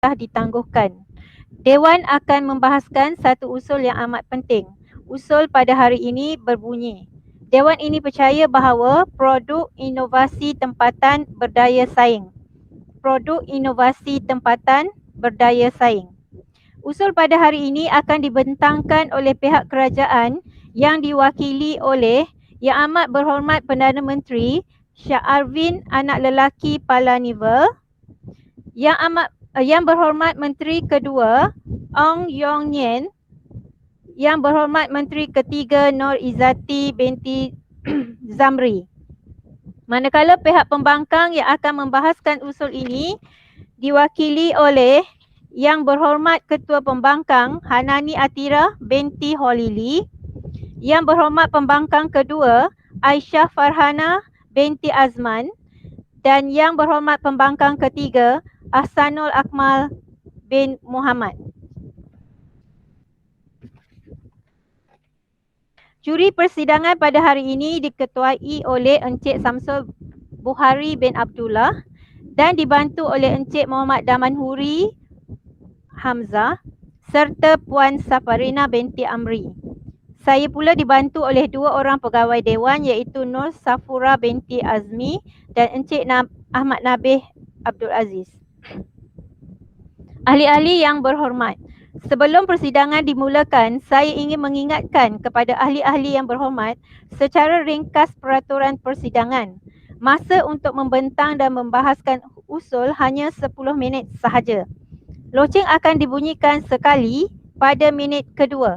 telah ditangguhkan. Dewan akan membahaskan satu usul yang amat penting. Usul pada hari ini berbunyi, Dewan ini percaya bahawa produk inovasi tempatan berdaya saing. Produk inovasi tempatan berdaya saing. Usul pada hari ini akan dibentangkan oleh pihak kerajaan yang diwakili oleh Yang Amat Berhormat Perdana Menteri Syarvin Anak Lelaki Palanivel, Yang Berhormat Menteri Kedua Ong Yong Nyen, Yang Berhormat Menteri Ketiga Nur Izzati binti Zamri. Manakala pihak pembangkang yang akan membahaskan usul ini diwakili oleh Yang Berhormat Ketua Pembangkang Hanani Atira binti Holili, Yang Berhormat Pembangkang Kedua Aisyah Farhana binti Azman, dan Yang Berhormat Pembangkang Ketiga Ahsanul Akmal bin Muhammad. Juri persidangan pada hari ini diketuai oleh Encik Samsul Buhari bin Abdullah dan dibantu oleh Encik Muhammad Damanhuri Hamzah serta Puan Safarina binti Amri. Saya pula dibantu oleh dua orang pegawai dewan iaitu Nur Safura binti Azmi dan Encik Ahmad Nabih Abdul Aziz. Ahli-ahli yang berhormat, sebelum persidangan dimulakan, saya ingin mengingatkan kepada ahli-ahli yang berhormat secara ringkas peraturan persidangan. Masa untuk membentang dan membahaskan usul hanya 10 minit sahaja. Loceng akan dibunyikan sekali pada minit kedua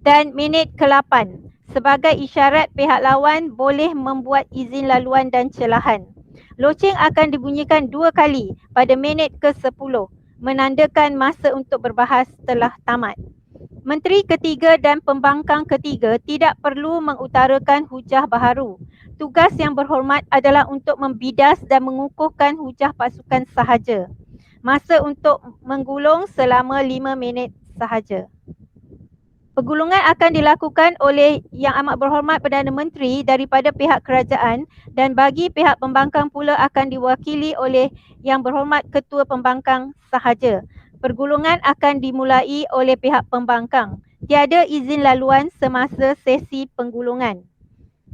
dan minit ke-8 sebagai isyarat pihak lawan boleh membuat izin laluan dan celahan. Loceng akan dibunyikan 2 kali pada minit ke-10 menandakan masa untuk berbahas telah tamat. Menteri ketiga dan pembangkang ketiga tidak perlu mengutarakan hujah baharu. Tugas yang berhormat adalah untuk membidas dan mengukuhkan hujah pasukan sahaja. Masa untuk menggulung selama 5 minit sahaja. Pergulungan akan dilakukan oleh Yang Amat Berhormat Perdana Menteri daripada pihak kerajaan dan bagi pihak pembangkang pula akan diwakili oleh Yang Berhormat Ketua Pembangkang sahaja. Pergulungan akan dimulai oleh pihak pembangkang. Tiada izin laluan semasa sesi penggulungan.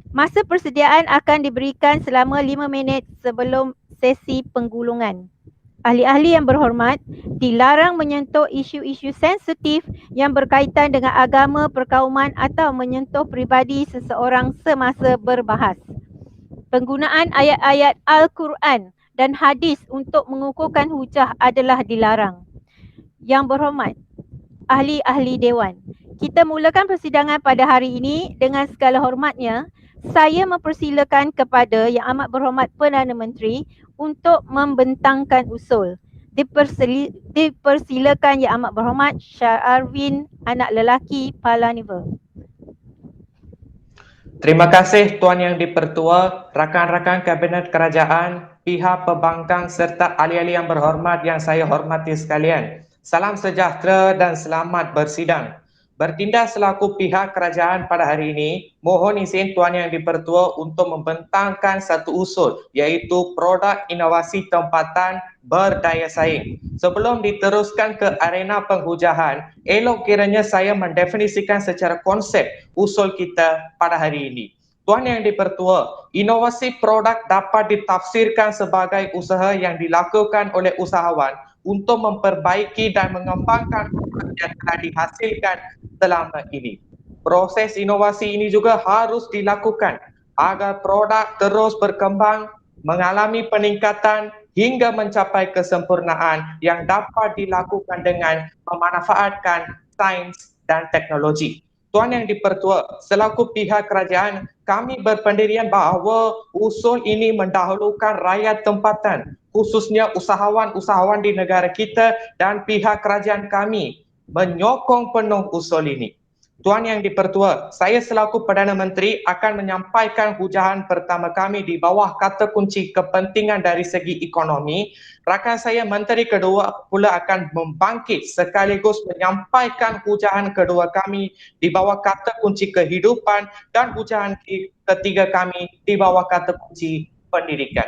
Masa persediaan akan diberikan selama 5 minit sebelum sesi penggulungan. Ahli-ahli yang berhormat, dilarang menyentuh isu-isu sensitif yang berkaitan dengan agama, perkauman atau menyentuh peribadi seseorang semasa berbahas. Penggunaan ayat-ayat Al-Quran dan hadis untuk mengukuhkan hujah adalah dilarang. Yang berhormat, ahli-ahli dewan, kita mulakan persidangan pada hari ini dengan segala hormatnya. Saya mempersilakan kepada Yang Amat Berhormat Perdana Menteri untuk membentangkan usul. Dipersilakan Yang Amat Berhormat Syarvin Anak Lelaki Palanivel. Terima kasih Tuan Yang Dipertua, rakan-rakan Kabinet Kerajaan, pihak pembangkang serta ahli-ahli yang berhormat yang saya hormati sekalian. Salam sejahtera dan selamat bersidang. Bertindak selaku pihak kerajaan pada hari ini, mohon izin Tuan Yang Dipertua untuk membentangkan satu usul iaitu produk inovasi tempatan berdaya saing. Sebelum diteruskan ke arena penghujahan, elok kiranya saya mendefinisikan secara konsep usul kita pada hari ini. Tuan Yang Dipertua, inovasi produk dapat ditafsirkan sebagai usaha yang dilakukan oleh usahawan untuk memperbaiki dan mengembangkan produk yang telah dihasilkan selama ini. Proses inovasi ini juga harus dilakukan agar produk terus berkembang, mengalami peningkatan hingga mencapai kesempurnaan yang dapat dilakukan dengan memanfaatkan sains dan teknologi. Tuan Yang Dipertua, selaku pihak kerajaan, kami berpendirian bahawa usul ini mendahulukan rakyat tempatan, khususnya usahawan-usahawan di negara kita dan pihak kerajaan kami menyokong penuh usul ini. Tuan Yang Dipertua, saya selaku Perdana Menteri akan menyampaikan hujahan pertama kami di bawah kata kunci kepentingan dari segi ekonomi. Rakan saya Menteri Kedua pula akan membangkit sekaligus menyampaikan hujahan kedua kami di bawah kata kunci kehidupan dan hujahan ketiga kami di bawah kata kunci pendidikan.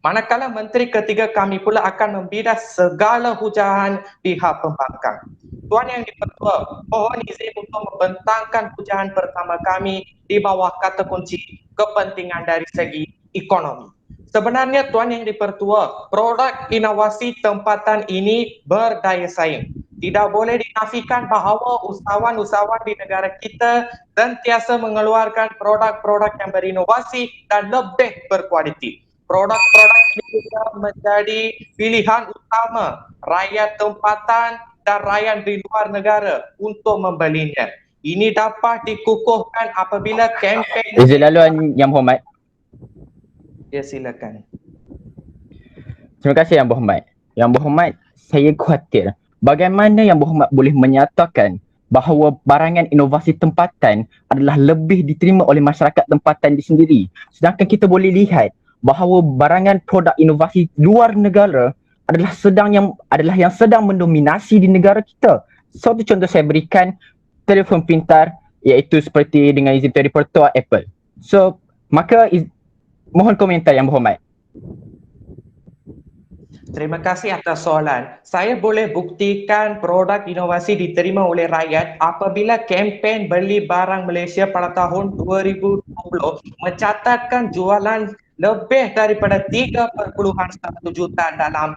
Manakala Menteri Ketiga kami pula akan membidas segala hujahan pihak pembangkang. Tuan Yang di-Pertua, mohon izin untuk membentangkan hujahan pertama kami di bawah kata kunci kepentingan dari segi ekonomi. Sebenarnya Tuan Yang di-Pertua, produk inovasi tempatan ini berdaya saing. Tidak boleh dinafikan bahawa usahawan-usahawan di negara kita sentiasa mengeluarkan produk-produk yang berinovasi dan lebih berkualiti. Produk-produk ini juga menjadi pilihan utama rakyat tempatan dan rakyat di luar negara untuk membelinya. Ini dapat dikukuhkan apabila kempen... Izin laluan Yang Berhormat. Ya, silakan. Terima kasih Yang Berhormat. Yang Berhormat, saya khawatir bagaimana Yang Berhormat boleh menyatakan bahawa barangan inovasi tempatan adalah lebih diterima oleh masyarakat tempatan di sendiri. Sedangkan kita boleh lihat bahawa barangan produk inovasi luar negara adalah yang sedang mendominasi di negara kita. Satu contoh saya berikan, telefon pintar, iaitu seperti dengan izin Tuan Di-Pertua Apple. So, maka mohon komentar Yang Berhormat. Terima kasih atas soalan. Saya boleh buktikan produk inovasi diterima oleh rakyat apabila kempen beli barang Malaysia pada tahun 2020 mencatatkan jualan lebih daripada 3.1 juta dalam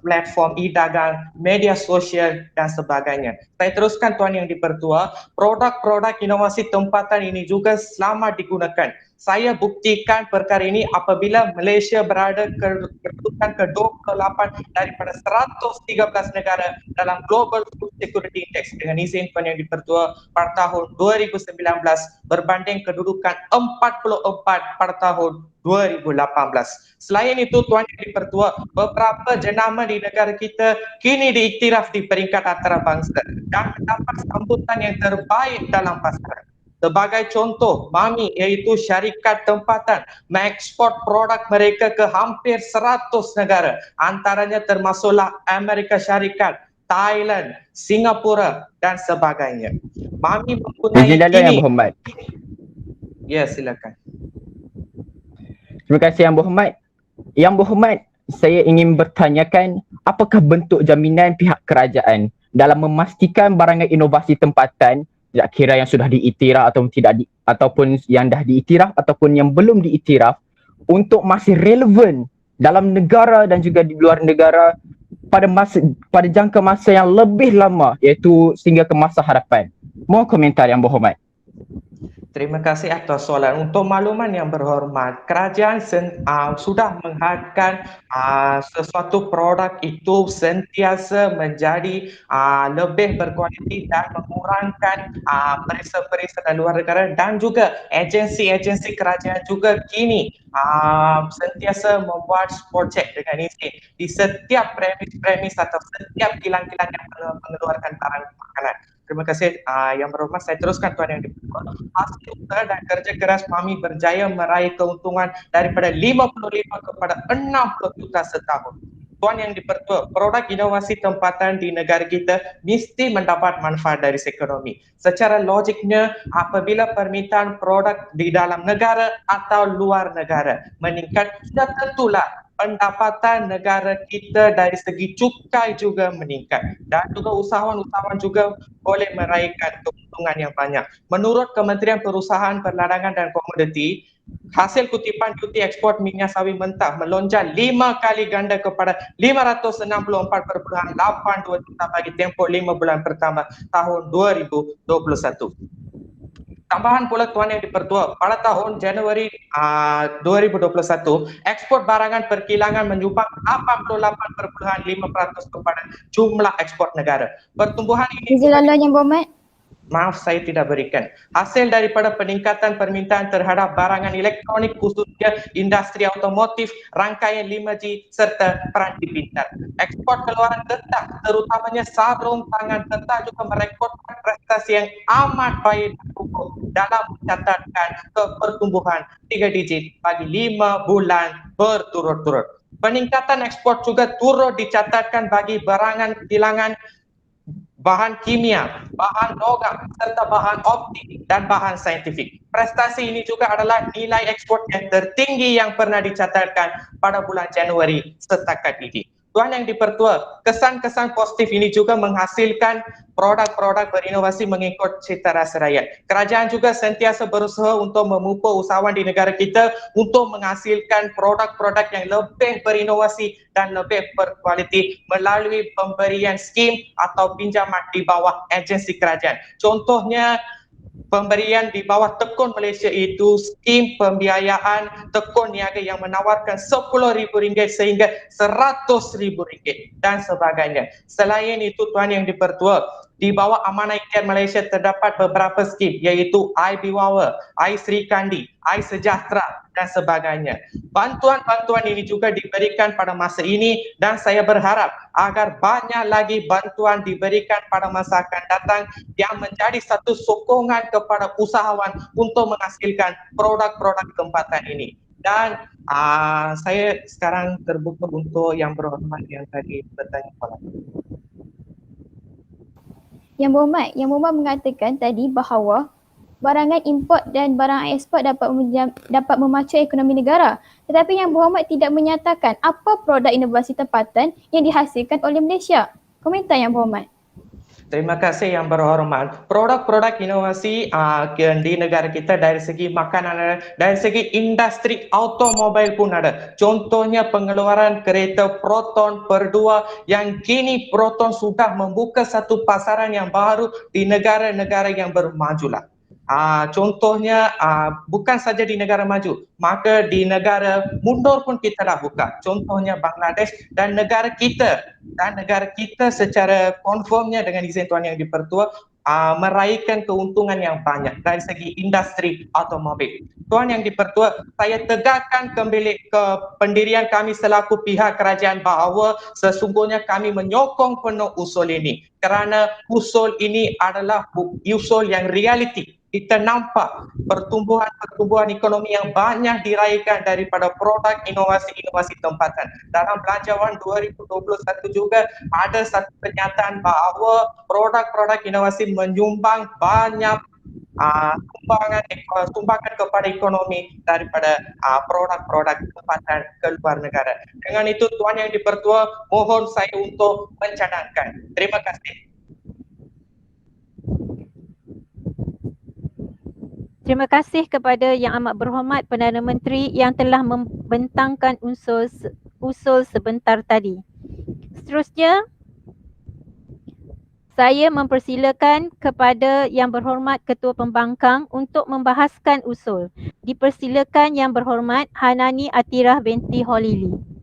platform e-dagang, media sosial dan sebagainya. Saya teruskan Tuan Yang di-Pertua, produk-produk inovasi tempatan ini juga selamat digunakan. Saya buktikan perkara ini apabila Malaysia berada kedudukan ke-28 daripada 113 negara dalam Global Food Security Index dengan izin Tuan Yang di-Pertua pada tahun 2019 berbanding kedudukan 44 pada tahun 2018. Selain itu Tuan Yang di-Pertua, beberapa jenama di negara kita kini diiktiraf di peringkat antarabangsa dan mendapat sambutan yang terbaik dalam pasaran. Sebagai contoh, MAMI iaitu syarikat tempatan mengekspor produk mereka ke hampir 100 negara, antaranya termasuklah Amerika Syarikat, Thailand, Singapura dan sebagainya. MAMI mempunyai Izin laluan Yang Berhormat. Ya, silakan. Terima kasih Yang Berhormat. Yang Berhormat, saya ingin bertanyakan apakah bentuk jaminan pihak kerajaan dalam memastikan barangan inovasi tempatan, tidak kira yang sudah diiktiraf ataupun ataupun yang dah diiktiraf ataupun yang belum diiktiraf, untuk masih relevan dalam negara dan juga di luar negara pada jangka masa yang lebih lama, iaitu sehingga ke masa hadapan. Mohon komentar Yang Berhormat. Terima kasih atas soalan. Untuk makluman Yang Berhormat, kerajaan sudah menghadkan sesuatu produk itu sentiasa menjadi lebih berkualiti dan mengurangkan perisa-perisa dari luar negara, dan juga agensi-agensi kerajaan juga kini sentiasa membuat spot check dengan izin di setiap premis atau setiap kilang-kilang yang mengeluarkan barang makanan. Terima kasih Yang Berhormat. Saya teruskan Tuan Yang di-Pertua. Hasil usaha dan kerja keras MAMI berjaya meraih keuntungan daripada 55 kepada 60 juta setahun. Tuan Yang di-Pertua, produk inovasi tempatan di negara kita mesti mendapat manfaat dari ekonomi. Secara logiknya, apabila permintaan produk di dalam negara atau luar negara meningkat, sudah tentulah pendapatan negara kita dari segi cukai juga meningkat, dan juga usahawan-usahawan juga boleh meraihkan keuntungan yang banyak. Menurut Kementerian Perusahaan, Perdagangan dan Komoditi, hasil kutipan cuti ekspor minyak sawit mentah melonjak 5 kali ganda kepada 564.82 juta bagi tempoh 5 bulan pertama tahun 2021. Tambahan pula Tuan Yang di-Pertua, pada tahun Januari 2021, ekspor barangan perkilangan menyumbang 88.5% kepada jumlah ekspor negara. Pertumbuhan ini... Izin laluan Yang Berhormat. Maaf, saya tidak berikan. Hasil daripada peningkatan permintaan terhadap barangan elektronik, khususnya industri otomotif, rangkaian 5G serta peranti pintar. Ekspor keluaran getah, terutamanya sarung tangan getah, juga merekodkan prestasi yang amat baik dalam mencatatkan pertumbuhan 3 digit bagi 5 bulan berturut-turut. Peningkatan ekspor juga turut dicatatkan bagi barangan kilangan bahan kimia, bahan logam, serta bahan optik dan bahan saintifik. Prestasi ini juga adalah nilai ekspor yang tertinggi yang pernah dicatatkan pada bulan Januari setakat ini. Tuan Yang di-Pertua, kesan-kesan positif ini juga menghasilkan produk-produk berinovasi mengikut cita rasa rakyat. Kerajaan juga sentiasa berusaha untuk memupuk usahawan di negara kita untuk menghasilkan produk-produk yang lebih berinovasi dan lebih berkualiti melalui pemberian skim atau pinjaman di bawah agensi kerajaan. Contohnya, pemberian di bawah Tekun Malaysia itu skim pembiayaan tekun niaga yang menawarkan RM10,000 sehingga RM100,000 dan sebagainya. Selain itu, Tuan Yang di-Pertua, di bawah Amanah Ikhtiar Malaysia terdapat beberapa skim iaitu iBiwawa, iSri Kandi, iSejahtera dan sebagainya. Bantuan-bantuan ini juga diberikan pada masa ini dan saya berharap agar banyak lagi bantuan diberikan pada masa akan datang yang menjadi satu sokongan kepada usahawan untuk menghasilkan produk-produk tempatan ini. Dan saya sekarang terbuka untuk yang berhormat yang tadi bertanya kepada. Yang Berhormat mengatakan tadi bahawa barangan import dan barang ekspor dapat memacu ekonomi negara. Tetapi Yang Berhormat tidak menyatakan apa produk inovasi tempatan yang dihasilkan oleh Malaysia. Komentar Yang Berhormat. Terima kasih Yang Berhormat. Produk-produk inovasi di negara kita dari segi makanan ada, dari segi industri automobil pun ada. Contohnya pengeluaran kereta Proton Perdua yang kini Proton sudah membuka satu pasaran yang baru di negara-negara yang bermajulah. Contohnya bukan saja di negara maju, maka di negara mundur pun kita dah buka. Contohnya Bangladesh dan negara kita secara konformnya dengan izin Tuan Yang di-Pertua meraihkan keuntungan yang banyak dari segi industri automobil. Tuan Yang di-Pertua, saya tegakkan kembali ke pendirian kami selaku pihak kerajaan bahawa sesungguhnya kami menyokong penuh usul ini kerana usul ini adalah usul yang realiti. Kita nampak pertumbuhan ekonomi yang banyak diraihkan daripada produk inovasi-inovasi tempatan. Dalam Belanjawan 2021 juga ada satu kenyataan bahawa produk-produk inovasi menyumbang banyak sumbangan kepada ekonomi daripada produk-produk tempatan ke luar negara. Dengan itu, Tuan Yang di-Pertua, mohon saya untuk mencadangkan. Terima kasih. Terima kasih kepada Yang Amat Berhormat Perdana Menteri yang telah membentangkan usul sebentar tadi. Seterusnya, saya mempersilakan kepada Yang Berhormat Ketua Pembangkang untuk membahaskan usul. Dipersilakan Yang Berhormat Hanani Atirah binti Holili.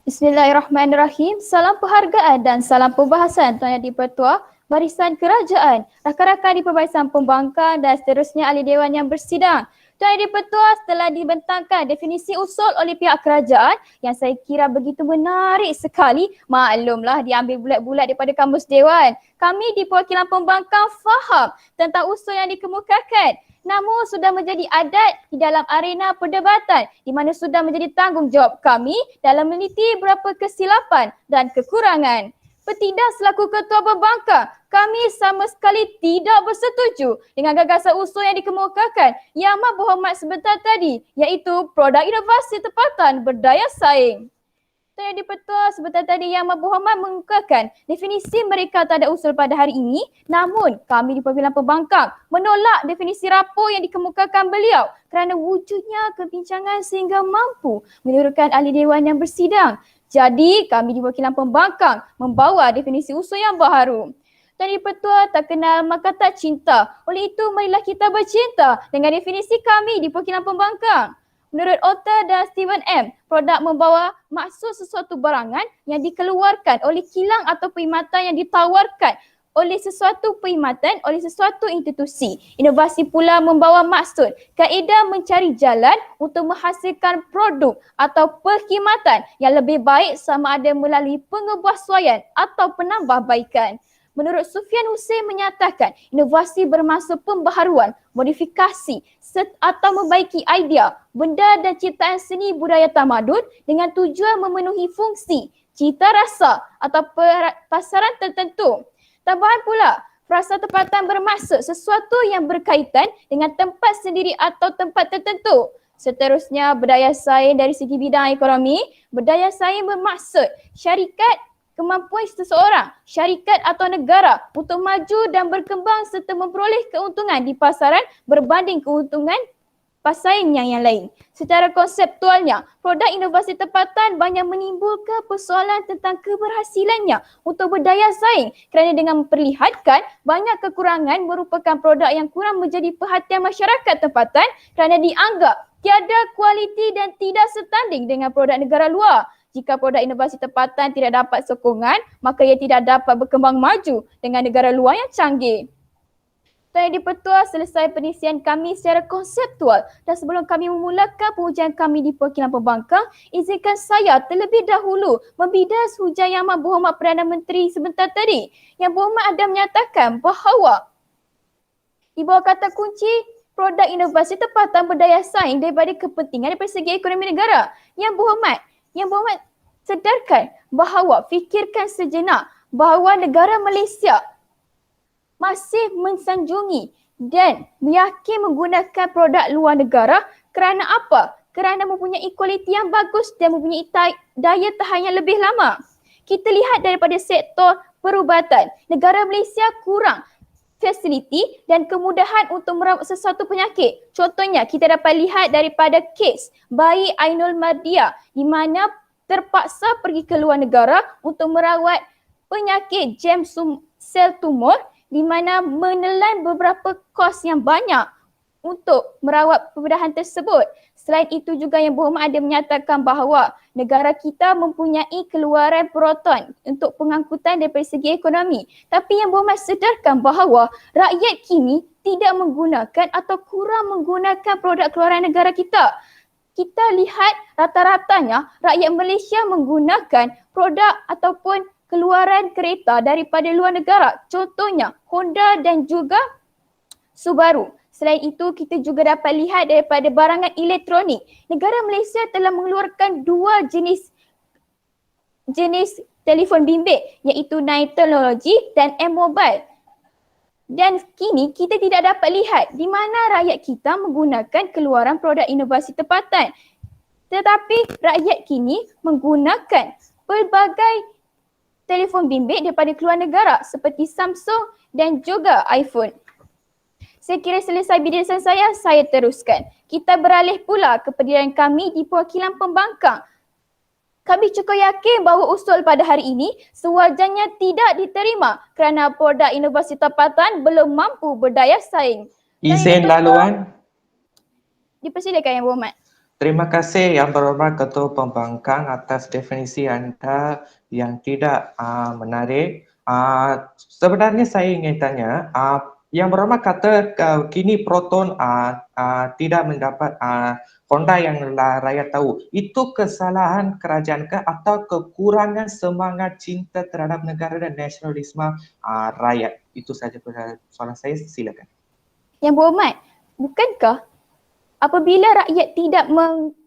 Bismillahirrahmanirrahim. Salam penghargaan dan salam pembahasan Tuan Yang di-Pertua, barisan kerajaan, rakan-rakan di Perbarisan Pembangkang dan seterusnya ahli dewan yang bersidang. Tuan Yang di-Pertua, setelah dibentangkan definisi usul oleh pihak kerajaan yang saya kira begitu menarik sekali, maklumlah diambil bulat-bulat daripada kamus dewan. Kami di Perwakilan Pembangkang faham tentang usul yang dikemukakan. Namun sudah menjadi adat di dalam arena perdebatan di mana sudah menjadi tanggungjawab kami dalam meneliti beberapa kesilapan dan kekurangan. Petidak selaku Ketua Pembangkang, kami sama sekali tidak bersetuju dengan gagasan usul yang dikemukakan Yang Amat Berhormat sebentar tadi, iaitu produk inovasi tempatan berdaya saing. Tuan Yang di-Pertua, sebentar tadi Yang Amat Berhormat mengemukakan definisi mereka tak ada usul pada hari ini, namun kami di Perwakilan Pembangkang menolak definisi rapor yang dikemukakan beliau kerana wujudnya kebincangan sehingga mampu menirukan ahli dewan yang bersidang. Jadi kami di Perwakilan Pembangkang membawa definisi usul yang baharu. Tuan Yang di-Pertua, tak kenal maka tak cinta. Oleh itu marilah kita bercinta dengan definisi kami di Perwakilan Pembangkang. Menurut Otter dan Stephen M., produk membawa maksud sesuatu barangan yang dikeluarkan oleh kilang atau perkhidmatan yang ditawarkan oleh sesuatu perkhidmatan oleh sesuatu institusi. Inovasi pula membawa maksud kaedah mencari jalan untuk menghasilkan produk atau perkhidmatan yang lebih baik sama ada melalui pengebuahsuaian atau penambahbaikan. Menurut Sufian Hussein menyatakan inovasi bermaksud pembaharuan, modifikasi atau membaiki idea, benda dan ciptaan seni budaya tamadun dengan tujuan memenuhi fungsi, cita rasa atau pasaran tertentu. Tambahan pula, frasa tempatan bermaksud sesuatu yang berkaitan dengan tempat sendiri atau tempat tertentu. Seterusnya, berdaya saing dari segi bidang ekonomi. Berdaya saing bermaksud syarikat, kemampuan seseorang, syarikat atau negara untuk maju dan berkembang serta memperoleh keuntungan di pasaran berbanding keuntungan pesaing yang lain. Secara konseptualnya, produk inovasi tempatan banyak menimbulkan persoalan tentang keberhasilannya untuk berdaya saing kerana dengan memperlihatkan banyak kekurangan merupakan produk yang kurang menjadi perhatian masyarakat tempatan kerana dianggap tiada kualiti dan tidak setanding dengan produk negara luar. Jika produk inovasi tempatan tidak dapat sokongan, maka ia tidak dapat berkembang maju dengan negara luar yang canggih. Tuan Yang di-Pertua, selesai penisian kami secara konseptual dan sebelum kami memulakan pengujian kami di Perwakilan Pembangkang, izinkan saya terlebih dahulu membidas hujah Yang Amat Berhormat Perdana Menteri sebentar tadi. Yang Berhormat ada menyatakan bahawa di bawah kata kunci produk inovasi tempatan berdaya saing daripada kepentingan daripada segi ekonomi negara. Yang Berhormat sedarkan bahawa fikirkan sejenak bahawa negara Malaysia masih mensanjungi dan yakin menggunakan produk luar negara kerana apa? Kerana mempunyai kualiti yang bagus dan mempunyai daya tahan yang lebih lama. Kita lihat daripada sektor perubatan, negara Malaysia kurang fasiliti dan kemudahan untuk merawat sesuatu penyakit. Contohnya, kita dapat lihat daripada kes bayi Ainul Mardia di mana terpaksa pergi ke luar negara untuk merawat penyakit germ sel tumor di mana menelan beberapa kos yang banyak untuk merawat pembedahan tersebut. Selain itu juga Yang Berhormat ada menyatakan bahawa negara kita mempunyai keluaran proton untuk pengangkutan daripada segi ekonomi. Tapi Yang Berhormat sedarkan bahawa rakyat kini tidak menggunakan atau kurang menggunakan produk keluaran negara kita. Kita lihat rata-ratanya rakyat Malaysia menggunakan produk ataupun keluaran kereta daripada luar negara. Contohnya Honda dan juga Subaru. Selain itu, kita juga dapat lihat daripada barangan elektronik. Negara Malaysia telah mengeluarkan dua jenis telefon bimbit iaitu Nine Technology dan M-Mobile. Dan kini kita tidak dapat lihat di mana rakyat kita menggunakan keluaran produk inovasi tempatan. Tetapi rakyat kini menggunakan pelbagai telefon bimbit daripada keluar negara seperti Samsung dan juga iPhone. Saya kira selesai bidasan saya teruskan. Kita beralih pula ke pendirian kami di Perwakilan Pembangkang. Kami cukup yakin bahawa usul pada hari ini sewajarnya tidak diterima kerana produk inovasi tempatan belum mampu berdaya saing. Izin laluan. Dipersilakan Yang Berhormat. Terima kasih Yang Berhormat Ketua Pembangkang atas definisi anda yang tidak menarik. Sebenarnya saya ingin tanya, Yang Berhormat kata kini Proton tidak mendapat Honda yang rakyat tahu. Itu kesalahan kerajaan ke atau kekurangan semangat cinta terhadap negara dan nasionalisme rakyat? Itu saja soalan saya, silakan. Yang Berhormat, bukankah apabila rakyat tidak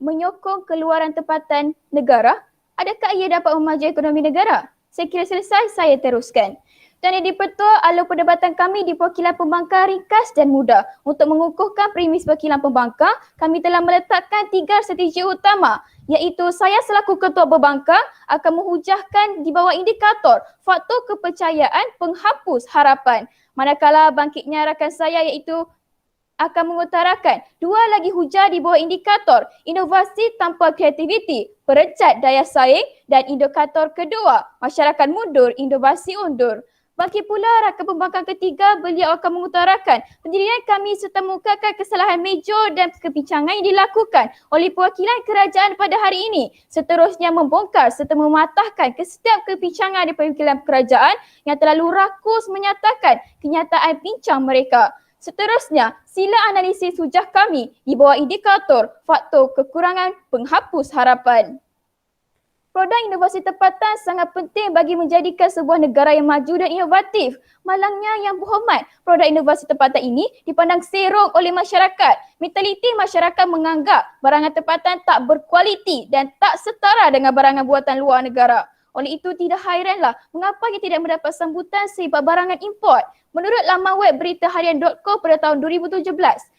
menyokong keluaran tempatan negara, adakah ia dapat memaju ekonomi negara? Saya kira selesai, saya teruskan. Tuan Yang di-Pertua, alur perdebatan kami di Perwakilan Pembangkang ringkas dan mudah. Untuk mengukuhkan premis Perwakilan Pembangkang, kami telah meletakkan 3 strategi utama, iaitu saya selaku Ketua Pembangkang akan menghujahkan di bawah indikator faktor kepercayaan penghapus harapan. Manakala bangkitnya rakan saya iaitu akan mengutarakan 2 lagi hujah di bawah indikator inovasi tanpa kreativiti, perencat daya saing dan indikator kedua, masyarakat mundur, inovasi undur. Bagi pula rakan pembangkang ketiga, beliau akan mengutarakan pendirian kami serta mengungkapkan kesalahan major dan kebincangan yang dilakukan oleh perwakilan kerajaan pada hari ini. Seterusnya membongkar serta mematahkan setiap kebincangan di perwakilan kerajaan yang terlalu rakus menyatakan kenyataan bincang mereka. Seterusnya, sila analisis hujah kami di bawah indikator faktor kekurangan penghapus harapan. Produk inovasi tempatan sangat penting bagi menjadikan sebuah negara yang maju dan inovatif. Malangnya Yang Berhormat, produk inovasi tempatan ini dipandang serong oleh masyarakat. Mentaliti masyarakat menganggap barangan tempatan tak berkualiti dan tak setara dengan barangan buatan luar negara. Oleh itu tidak hairanlah mengapa ia tidak mendapat sambutan sebab barangan import. Menurut laman web beritaharian.com pada tahun 2017,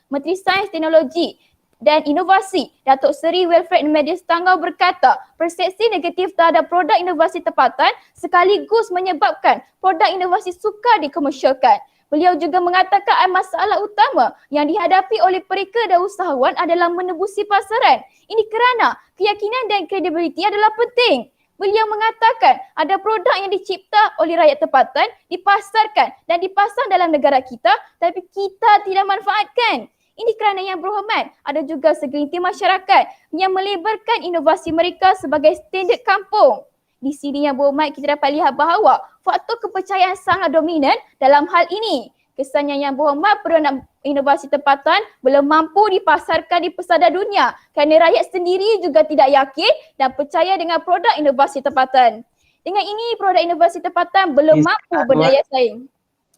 Menteri Sains Teknologi dan Inovasi Datuk Seri Wilfred Medis Tangau berkata persepsi negatif terhadap produk inovasi tempatan sekaligus menyebabkan produk inovasi sukar dikomersialkan. Beliau juga mengatakan masalah utama yang dihadapi oleh mereka dan usahawan adalah menembusi pasaran. Ini kerana keyakinan dan kredibiliti adalah penting. Beliau mengatakan ada produk yang dicipta oleh rakyat tempatan, dipasarkan dan dipasang dalam negara kita tapi kita tidak manfaatkan. Ini kerana Yang Berhormat, ada juga segelintir masyarakat yang melebarkan inovasi mereka sebagai standard kampung. Di sini Yang Berhormat kita dapat lihat bahawa faktor kepercayaan sangat dominan dalam hal ini. Kesannya Yang Berhormat produk inovasi tempatan belum mampu dipasarkan di pesada dunia kerana rakyat sendiri juga tidak yakin dan percaya dengan produk inovasi tempatan. Dengan ini produk inovasi tempatan belum mampu berdaya saing.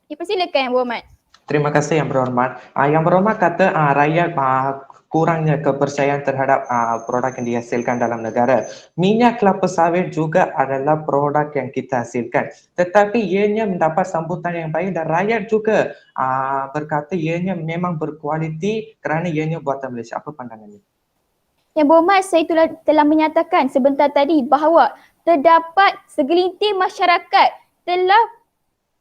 Dipersilakan Yang Berhormat. Terima kasih Yang Berhormat. Yang Berhormat kata rakyat kurangnya kepercayaan terhadap produk yang dihasilkan dalam negara. Minyak kelapa sawit juga adalah produk yang kita hasilkan. Tetapi ianya mendapat sambutan yang baik dan rakyat juga berkata ianya memang berkualiti kerana ianya buatan Malaysia. Apa pandangannya? Yang Berhormat, saya telah menyatakan sebentar tadi bahawa terdapat segelintir masyarakat telah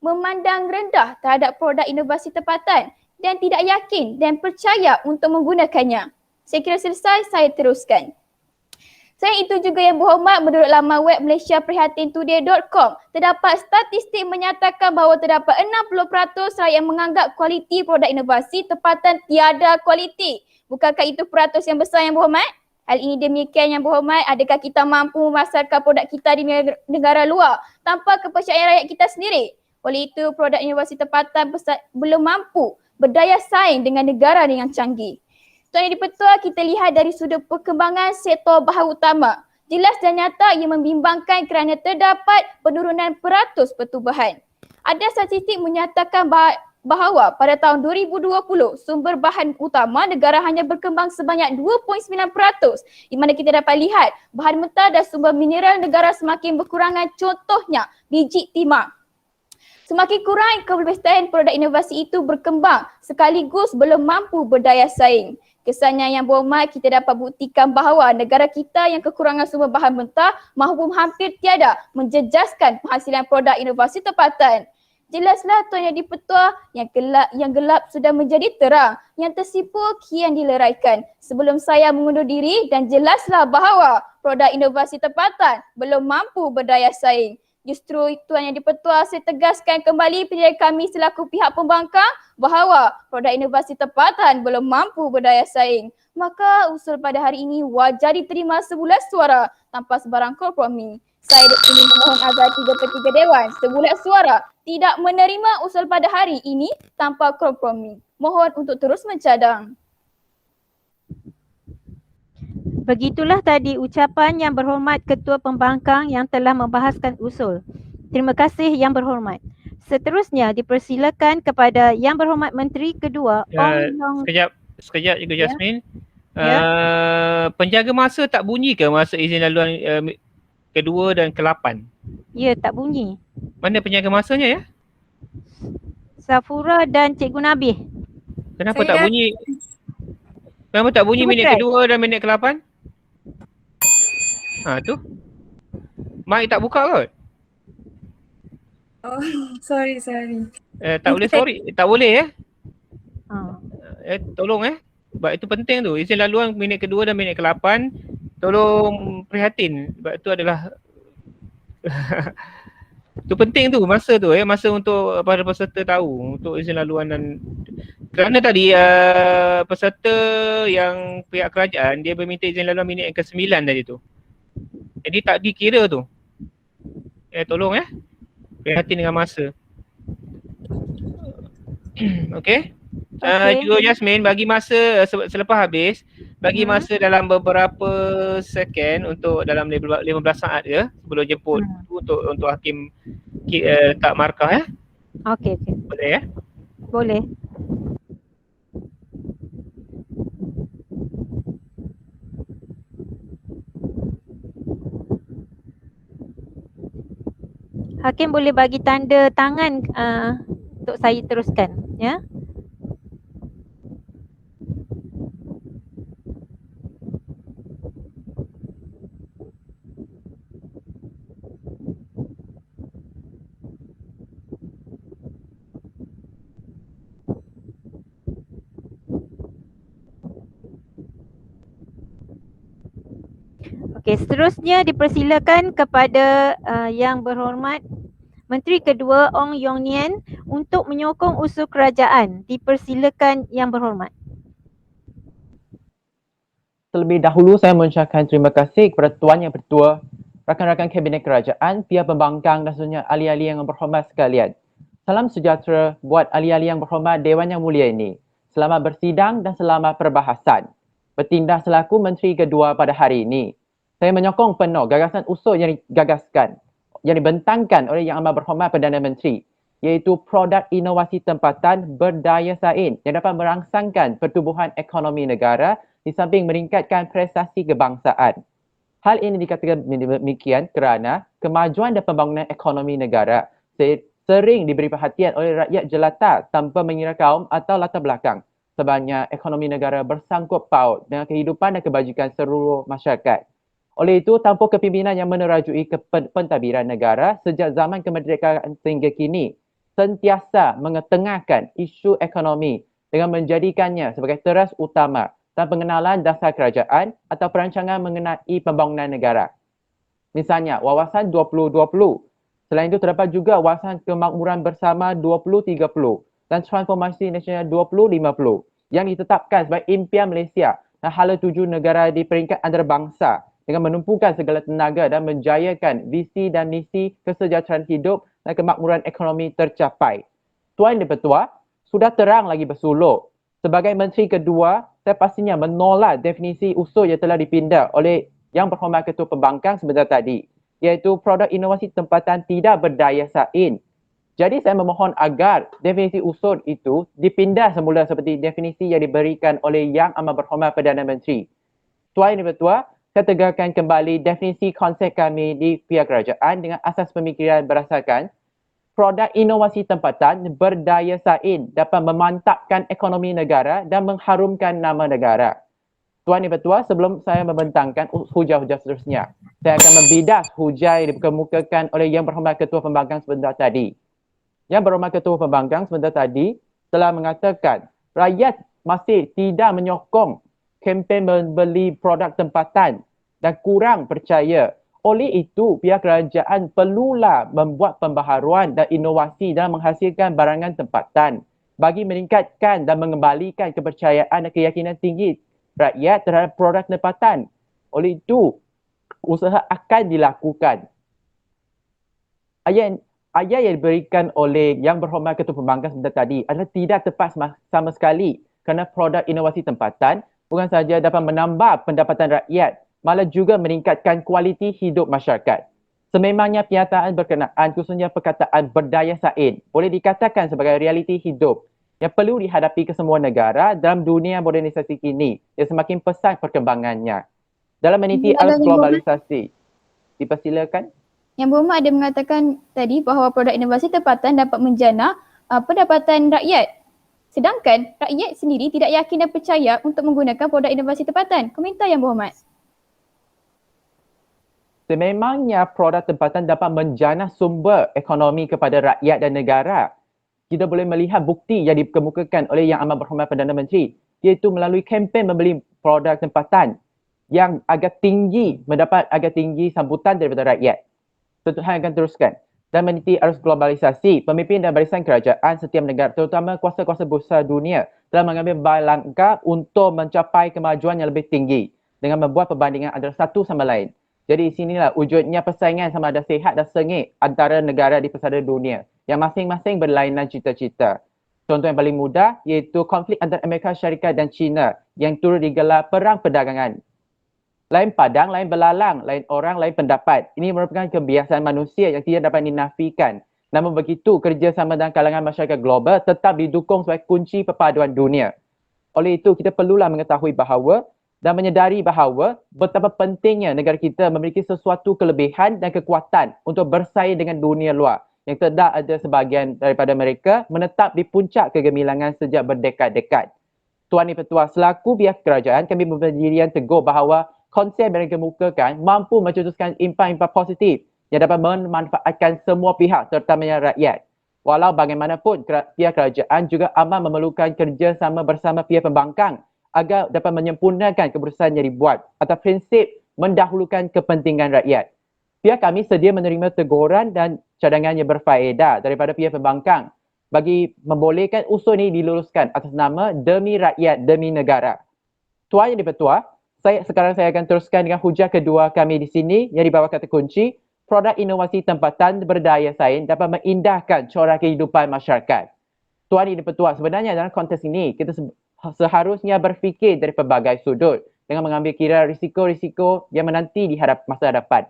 memandang rendah terhadap produk inovasi tempatan dan tidak yakin dan percaya untuk menggunakannya. Saya kira selesai, saya teruskan. Selain itu juga Yang Berhormat, menurut laman web malaysiaprihatintoday.com, terdapat statistik menyatakan bahawa terdapat 60% rakyat menganggap kualiti produk inovasi tempatan tiada kualiti. Bukankah itu peratus yang besar Yang Berhormat? Hal ini demikian Yang Berhormat, adakah kita mampu memasarkan produk kita di negara luar tanpa kepercayaan rakyat kita sendiri? Oleh itu, produk inovasi tempatan belum mampu berdaya saing dengan negara yang canggih. Tuan Yang di-Pertua, kita lihat dari sudut perkembangan sektor bahan utama. Jelas dan nyata ia membimbangkan kerana terdapat penurunan peratus pertubuhan. Ada statistik menyatakan bahawa pada tahun 2020, sumber bahan utama negara hanya berkembang sebanyak 2.9%, di mana kita dapat lihat bahan mentah dan sumber mineral negara semakin berkurangan, contohnya biji timah. Semakin kurang kepelbagaian produk inovasi itu berkembang sekaligus belum mampu berdaya saing. Kesannya Yang Berhormat, kita dapat buktikan bahawa negara kita yang kekurangan sumber bahan mentah maupun hampir tiada menjejaskan penghasilan produk inovasi tempatan. Jelaslah Tuan Yang di-Pertua, yang gelap sudah menjadi terang, yang tersipu kian dileraikan. Sebelum saya mengundur diri dan jelaslah bahawa produk inovasi tempatan belum mampu berdaya saing. Justru Tuan Yang di-Pertua, saya tegaskan kembali pendirian kami selaku pihak pembangkang bahawa produk inovasi tempatan belum mampu berdaya saing. Maka usul pada hari ini wajar diterima sebulat suara tanpa sebarang kompromi. Saya di sini memohon agar 3/3 Dewan sebulat suara tidak menerima usul pada hari ini tanpa kompromi. Mohon untuk terus mencadang. Begitulah tadi ucapan Yang Berhormat Ketua Pembangkang yang telah membahaskan usul. Terima kasih Yang Berhormat. Seterusnya dipersilakan kepada Yang Berhormat Menteri Kedua Sekejap Cikgu Jasmine. Penjaga masa tak bunyi ke masa izin laluan kedua dan ke-8? Ya, tak bunyi. Mana penjaga masanya ya? Safura dan Cikgu Nabih. Kenapa tak bunyi? Kenapa tak bunyi minit kedua dan minit ke-8? Tu. Mic tak buka kot? Oh, sorry. Tak boleh sorry. Tak boleh ya? Tolong sebab itu penting tu. Izin laluan minit kedua dan minit ke-8. Tolong prihatin. Sebab itu adalah itu penting tu, masa tu masa untuk para peserta tahu untuk izin laluan. Dan kerana tadi peserta yang pihak kerajaan dia meminta izin laluan minit yang ke-9 tadi tu. Jadi tak dikira tu. Tolong prihatin dengan masa. Okey. Cikgu Jasmine bagi masa selepas habis bagi masa dalam beberapa second untuk dalam 15 saat je sebelum jemput untuk Hakim letak markah Okey. boleh Boleh. Hakim boleh bagi tanda tangan untuk saya teruskan, ya. Okey, seterusnya dipersilakan kepada Yang Berhormat Menteri Kedua Ong Yong Nian untuk menyokong usul kerajaan. Dipersilakan Yang Berhormat. Terlebih dahulu saya mengucapkan terima kasih kepada Tuan Yang Bertua, rakan-rakan Kabinet Kerajaan, pihak pembangkang dan sebenarnya ahli-ahli yang berhormat sekalian. Salam sejahtera buat ahli-ahli yang berhormat Dewan Yang Mulia ini. Selamat bersidang dan selamat perbahasan. Bertindak selaku Menteri Kedua pada hari ini, saya menyokong penuh gagasan usul yang digagaskan, yang dibentangkan oleh Yang Amat Berhormat Perdana Menteri, iaitu produk inovasi tempatan berdaya saing yang dapat merangsangkan pertumbuhan ekonomi negara di samping meningkatkan prestasi kebangsaan. Hal ini dikatakan demikian kerana kemajuan dan pembangunan ekonomi negara sering diberi perhatian oleh rakyat jelata tanpa mengira kaum atau latar belakang, sebabnya ekonomi negara bersangkut paut dengan kehidupan dan kebajikan seluruh masyarakat. Oleh itu, tanpa kepimpinan yang menerajui pentadbiran negara sejak zaman kemerdekaan sehingga kini, sentiasa mengetengahkan isu ekonomi dengan menjadikannya sebagai teras utama dan pengenalan dasar kerajaan atau perancangan mengenai pembangunan negara. Misalnya, Wawasan 2020. Selain itu, terdapat juga Wawasan Kemakmuran Bersama 2030 dan Transformasi Nasional 2050 yang ditetapkan sebagai impian Malaysia dan hala tuju negara di peringkat antarabangsa dengan menumpukan segala tenaga dan menjayakan visi dan misi kesejahteraan hidup dan kemakmuran ekonomi tercapai. Tuan Yang Bertua, sudah terang lagi bersulur. Sebagai Menteri Kedua, saya pastinya menolak definisi usul yang telah dipindah oleh Yang Berhormat Ketua Pembangkang sebentar tadi, iaitu produk inovasi tempatan tidak berdaya saing. Jadi saya memohon agar definisi usul itu dipindah semula seperti definisi yang diberikan oleh Yang Amat Berhormat Perdana Menteri. Tuan Yang Bertua, saya tegakkan kembali definisi konsep kami di pihak kerajaan dengan asas pemikiran berdasarkan produk inovasi tempatan berdaya saing dapat memantapkan ekonomi negara dan mengharumkan nama negara. Tuan Yang Bertua, sebelum saya membentangkan hujah-hujah seterusnya, saya akan membidas hujah yang dikemukakan oleh Yang Berhormat Ketua Pembangkang sebentar tadi. Yang Berhormat Ketua Pembangkang sebentar tadi telah mengatakan rakyat masih tidak menyokong kempen membeli produk tempatan dan kurang percaya. Oleh itu, pihak kerajaan perlulah membuat pembaharuan dan inovasi dalam menghasilkan barangan tempatan bagi meningkatkan dan mengembalikan kepercayaan dan keyakinan tinggi rakyat terhadap produk tempatan. Oleh itu, usaha akan dilakukan. Ayat yang diberikan oleh Yang Berhormat Ketua Pembangkang sebentar tadi adalah tidak tepat sama sekali kerana produk inovasi tempatan bukan sahaja dapat menambah pendapatan rakyat, malah juga meningkatkan kualiti hidup masyarakat. Sememangnya pernyataan berkenaan khususnya perkataan berdaya saing boleh dikatakan sebagai realiti hidup yang perlu dihadapi ke semua negara dalam dunia modernisasi kini yang semakin pesat perkembangannya. Dalam meniti arus globalisasi, dipersilakan. Yang Berhormat ada mengatakan tadi bahawa produk inovasi tempatan dapat menjana pendapatan rakyat. Sedangkan rakyat sendiri tidak yakin dan percaya untuk menggunakan produk inovasi tempatan. Komentar Yang Berhormat. Sememangnya produk tempatan dapat menjana sumber ekonomi kepada rakyat dan negara. Kita boleh melihat bukti yang dikemukakan oleh Yang Amat Berhormat Perdana Menteri, iaitu melalui kempen membeli produk tempatan yang agak tinggi, mendapat agak tinggi sambutan daripada rakyat. Tentu saya akan teruskan. Dan meniti arus globalisasi, pemimpin dan barisan kerajaan setiap negara, terutama kuasa-kuasa besar dunia, telah mengambil langkah untuk mencapai kemajuan yang lebih tinggi dengan membuat perbandingan antara satu sama lain. Jadi di sinilah wujudnya persaingan sama ada sihat dan sengit antara negara di pesada dunia yang masing-masing berlainan cita-cita. Contoh yang paling mudah iaitu konflik antara Amerika Syarikat dan China yang turut digelar perang perdagangan. Lain padang, lain belalang, lain orang, lain pendapat. Ini merupakan kebiasaan manusia yang tidak dapat dinafikan. Namun begitu, kerjasama dalam kalangan masyarakat global tetap didukung sebagai kunci perpaduan dunia. Oleh itu, kita perlulah mengetahui bahawa dan menyedari bahawa betapa pentingnya negara kita memiliki sesuatu kelebihan dan kekuatan untuk bersaing dengan dunia luar yang tidak ada sebahagian daripada mereka menetap di puncak kegemilangan sejak berdekad-dekad. Tuan Yang Pertua, selaku pihak kerajaan, kami berdirian teguh bahawa konsep yang dikemukakan mampu mencetuskan impak-impak positif yang dapat memanfaatkan semua pihak terutamanya rakyat. Walau bagaimanapun, pihak kerajaan juga amat memerlukan kerjasama bersama pihak pembangkang agar dapat menyempurnakan keputusan yang dibuat atas prinsip mendahulukan kepentingan rakyat. Pihak kami sedia menerima teguran dan cadangan yang berfaedah daripada pihak pembangkang bagi membolehkan usul ini diluluskan atas nama Demi Rakyat, Demi Negara. Tuan Yang Dipertua, sekarang saya akan teruskan dengan hujah kedua kami di sini yang di bawah kata kunci, produk inovasi tempatan berdaya saing dapat mengindahkan corak kehidupan masyarakat. Tuan Yang Dipertua, sebenarnya dalam konteks ini kita seharusnya berfikir dari pelbagai sudut dengan mengambil kira risiko-risiko yang menanti di masa hadapan.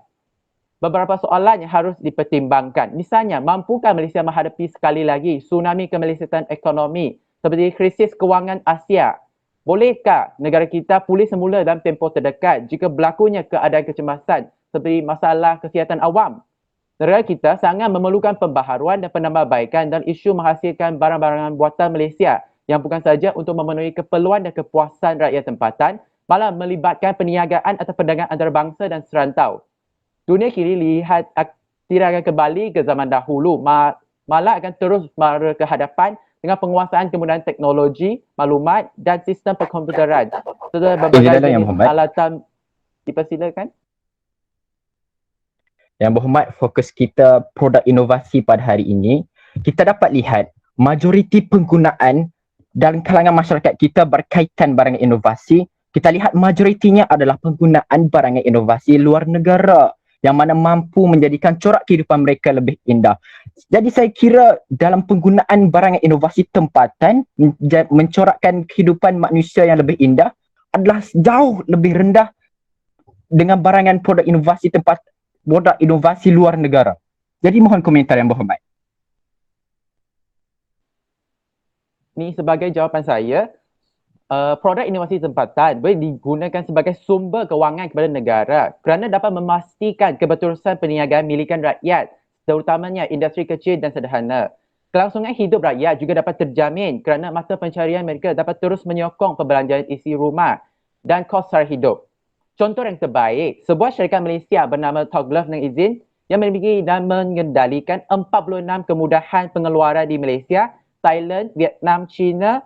Beberapa soalan yang harus dipertimbangkan. Misalnya, mampukah Malaysia menghadapi sekali lagi tsunami kemelesetan ekonomi seperti krisis kewangan Asia? Bolehkah negara kita pulih semula dalam tempoh terdekat jika berlakunya keadaan kecemasan seperti masalah kesihatan awam? Negara kita sangat memerlukan pembaharuan dan penambahbaikan dalam isu menghasilkan barang-barangan buatan Malaysia yang bukan saja untuk memenuhi keperluan dan kepuasan rakyat tempatan, malah melibatkan perniagaan atau perdagangan antarabangsa dan serantau. Dunia kini tidak akan kembali ke zaman dahulu, malah akan terus mara ke hadapan dengan penguasaan kemudahan teknologi, maklumat dan sistem perkomputeran serta berbagai jenis alatan. Dipersilakan. Yang Berhormat, fokus kita produk inovasi pada hari ini, kita dapat lihat majoriti penggunaan dalam kalangan masyarakat kita berkaitan barangan inovasi. Kita lihat majoritinya adalah penggunaan barangan inovasi luar negara yang mana mampu menjadikan corak kehidupan mereka lebih indah. Jadi saya kira dalam penggunaan barangan inovasi tempatan mencorakkan kehidupan manusia yang lebih indah adalah jauh lebih rendah dengan barangan produk inovasi luar negara. Jadi mohon komentar Yang Berhormat. Ini sebagai jawapan saya, produk inovasi tempatan boleh digunakan sebagai sumber kewangan kepada negara kerana dapat memastikan kebetulan perniagaan milikan rakyat, terutamanya industri kecil dan sederhana. Kelangsungan hidup rakyat juga dapat terjamin kerana mata pencarian mereka dapat terus menyokong perbelanjaan isi rumah dan kos sara hidup. Contoh yang terbaik, sebuah syarikat Malaysia bernama Toglove dengan izin yang memiliki dan mengendalikan 46 kemudahan pengeluaran di Malaysia, Thailand, Vietnam, China,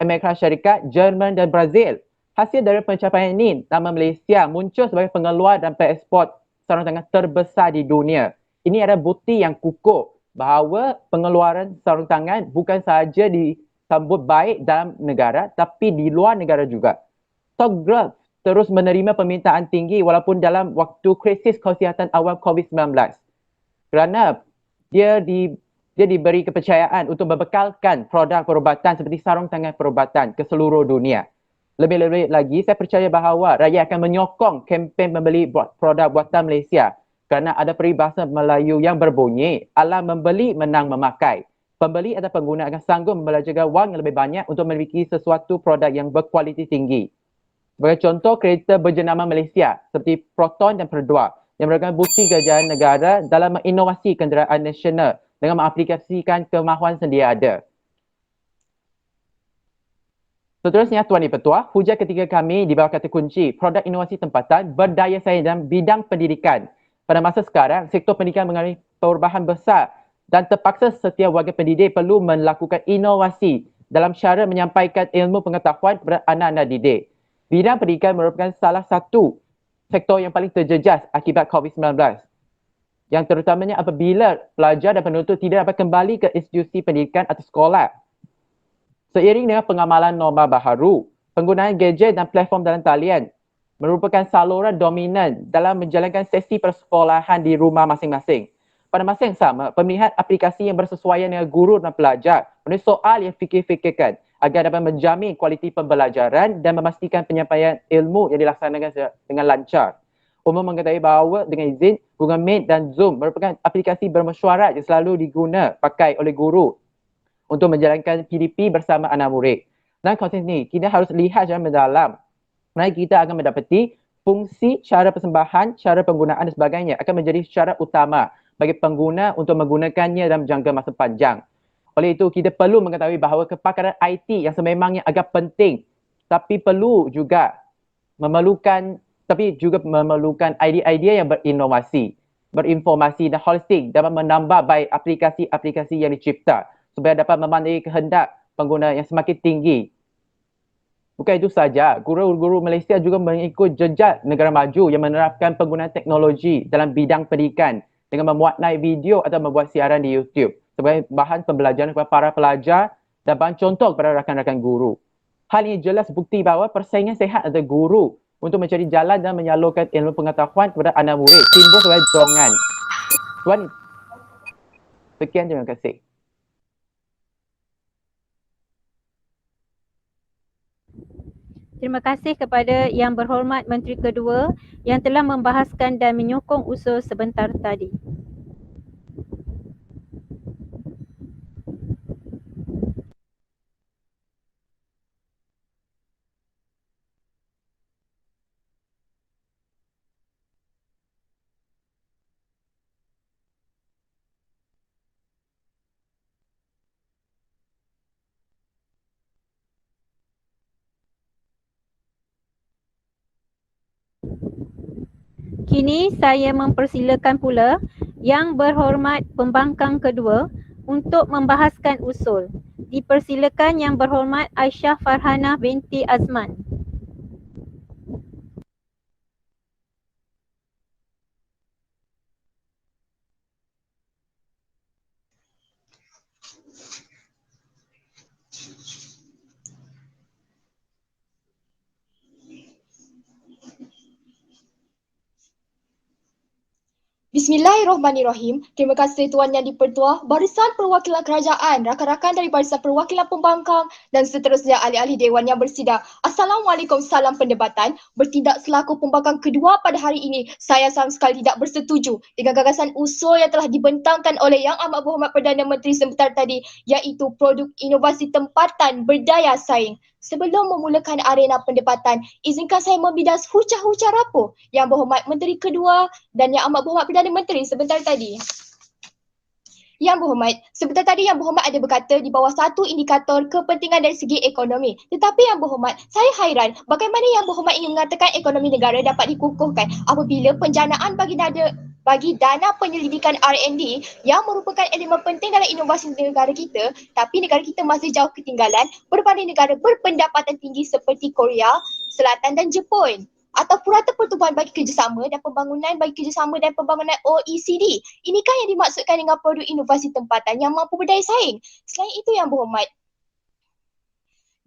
Amerika Syarikat, Jerman dan Brazil. Hasil dari pencapaian ini, nama Malaysia muncul sebagai pengeluar dan pengekspor sarung tangan terbesar di dunia. Ini adalah bukti yang kukuh bahawa pengeluaran sarung tangan bukan sahaja disambut baik dalam negara tapi di luar negara juga. Toglove terus menerima permintaan tinggi walaupun dalam waktu krisis kesihatan awam COVID-19. Kerana dia diberi kepercayaan untuk membekalkan produk perubatan seperti sarung tangan perubatan ke seluruh dunia. Lebih-lebih lagi, saya percaya bahawa rakyat akan menyokong kempen membeli produk buatan Malaysia kerana ada peribahasa Melayu yang berbunyi, "Alah membeli, menang memakai." Pembeli atau pengguna akan sanggup membelanjakan wang yang lebih banyak untuk memiliki sesuatu produk yang berkualiti tinggi. Sebagai contoh, kereta berjenama Malaysia seperti Proton dan Perdua yang merupakan bukti kerajaan negara dalam menginovasi kenderaan nasional dengan mengaplikasikan kemahuan sedia ada. Seterusnya, Tuan Yang Pertua, hujah ketiga kami di bawah kata kunci produk inovasi tempatan berdaya saing dalam bidang pendidikan. Pada masa sekarang, sektor pendidikan mengalami perubahan besar dan terpaksa setiap warga pendidik perlu melakukan inovasi dalam cara menyampaikan ilmu pengetahuan kepada anak-anak didik. Bidang pendidikan merupakan salah satu sektor yang paling terjejas akibat COVID-19. Yang terutamanya apabila pelajar dan penuntut tidak dapat kembali ke institusi pendidikan atau sekolah. Seiring dengan pengamalan norma baharu, penggunaan gadget dan platform dalam talian merupakan saluran dominan dalam menjalankan sesi persekolahan di rumah masing-masing. Pada masa yang sama, pemilihan aplikasi yang bersesuaian dengan guru dan pelajar Ini soal yang fikir-fikirkan agar dapat menjamin kualiti pembelajaran dan memastikan penyampaian ilmu yang dilaksanakan dengan lancar. Umum mengetahui bahawa dengan izin, Google Meet dan Zoom merupakan aplikasi bermesyuarat yang selalu diguna pakai oleh guru untuk menjalankan PDP bersama anak murid. Dan konsep ini, kita harus lihat secara mendalam. Mari kita akan mendapati fungsi, cara persembahan, cara penggunaan dan sebagainya akan menjadi syarat utama bagi pengguna untuk menggunakannya dalam jangka masa panjang. Oleh itu, kita perlu mengetahui bahawa kepakaran IT yang sememangnya agak penting tapi juga memerlukan idea-idea yang berinovasi, berinformasi dan holistik dapat menambah baik aplikasi-aplikasi yang dicipta supaya dapat memenuhi kehendak pengguna yang semakin tinggi. Bukan itu saja, guru-guru Malaysia juga mengikut jejak negara maju yang menerapkan penggunaan teknologi dalam bidang pendidikan dengan memuat naik video atau membuat siaran di YouTube sebagai bahan pembelajaran kepada para pelajar dan bahan contoh kepada rakan-rakan guru. Hal ini jelas bukti bahawa persaingan sehat antara guru untuk mencari jalan dan menyalurkan ilmu pengetahuan kepada anak murid timbul sebagai dorongan. Tuan, sekian, terima kasih. Terima kasih kepada Yang Berhormat Menteri Kedua yang telah membahaskan dan menyokong usul sebentar tadi. Kini saya mempersilakan pula Yang Berhormat Pembangkang Kedua untuk membahaskan usul. Dipersilakan Yang Berhormat Aisyah Farhanah binti Azman. Bismillahirrahmanirrahim. Terima kasih Tuan Yang di-Pertua, Barisan Perwakilan Kerajaan, rakan-rakan dari Barisan Perwakilan Pembangkang dan seterusnya ahli-ahli Dewan yang bersidang. Assalamualaikum, salam pendebatan. Bertindak selaku pembangkang kedua pada hari ini, saya sama sekali tidak bersetuju dengan gagasan usul yang telah dibentangkan oleh Yang Amat Berhormat Perdana Menteri sebentar tadi, iaitu produk inovasi tempatan berdaya saing. Sebelum memulakan arena pendebatan, izinkan saya membidas hucah-hucah rapuh Yang Berhormat Menteri Kedua dan Yang Amat Berhormat Perdana Menteri sebentar tadi. Yang Berhormat, sebentar tadi Yang Berhormat ada berkata di bawah satu indikator kepentingan dari segi ekonomi. Tetapi Yang Berhormat, saya hairan bagaimana Yang Berhormat ingin mengatakan ekonomi negara dapat dikukuhkan apabila penjanaan bagi dana penyelidikan R&D yang merupakan elemen penting dalam inovasi negara kita, tapi negara kita masih jauh ketinggalan berbanding negara berpendapatan tinggi seperti Korea Selatan dan Jepun. Atau Purata Pertubuhan bagi Kerjasama dan Pembangunan bagi Kerjasama dan Pembangunan OECD. Inikah yang dimaksudkan dengan produk inovasi tempatan yang mampu berdaya saing? Selain itu Yang Berhormat,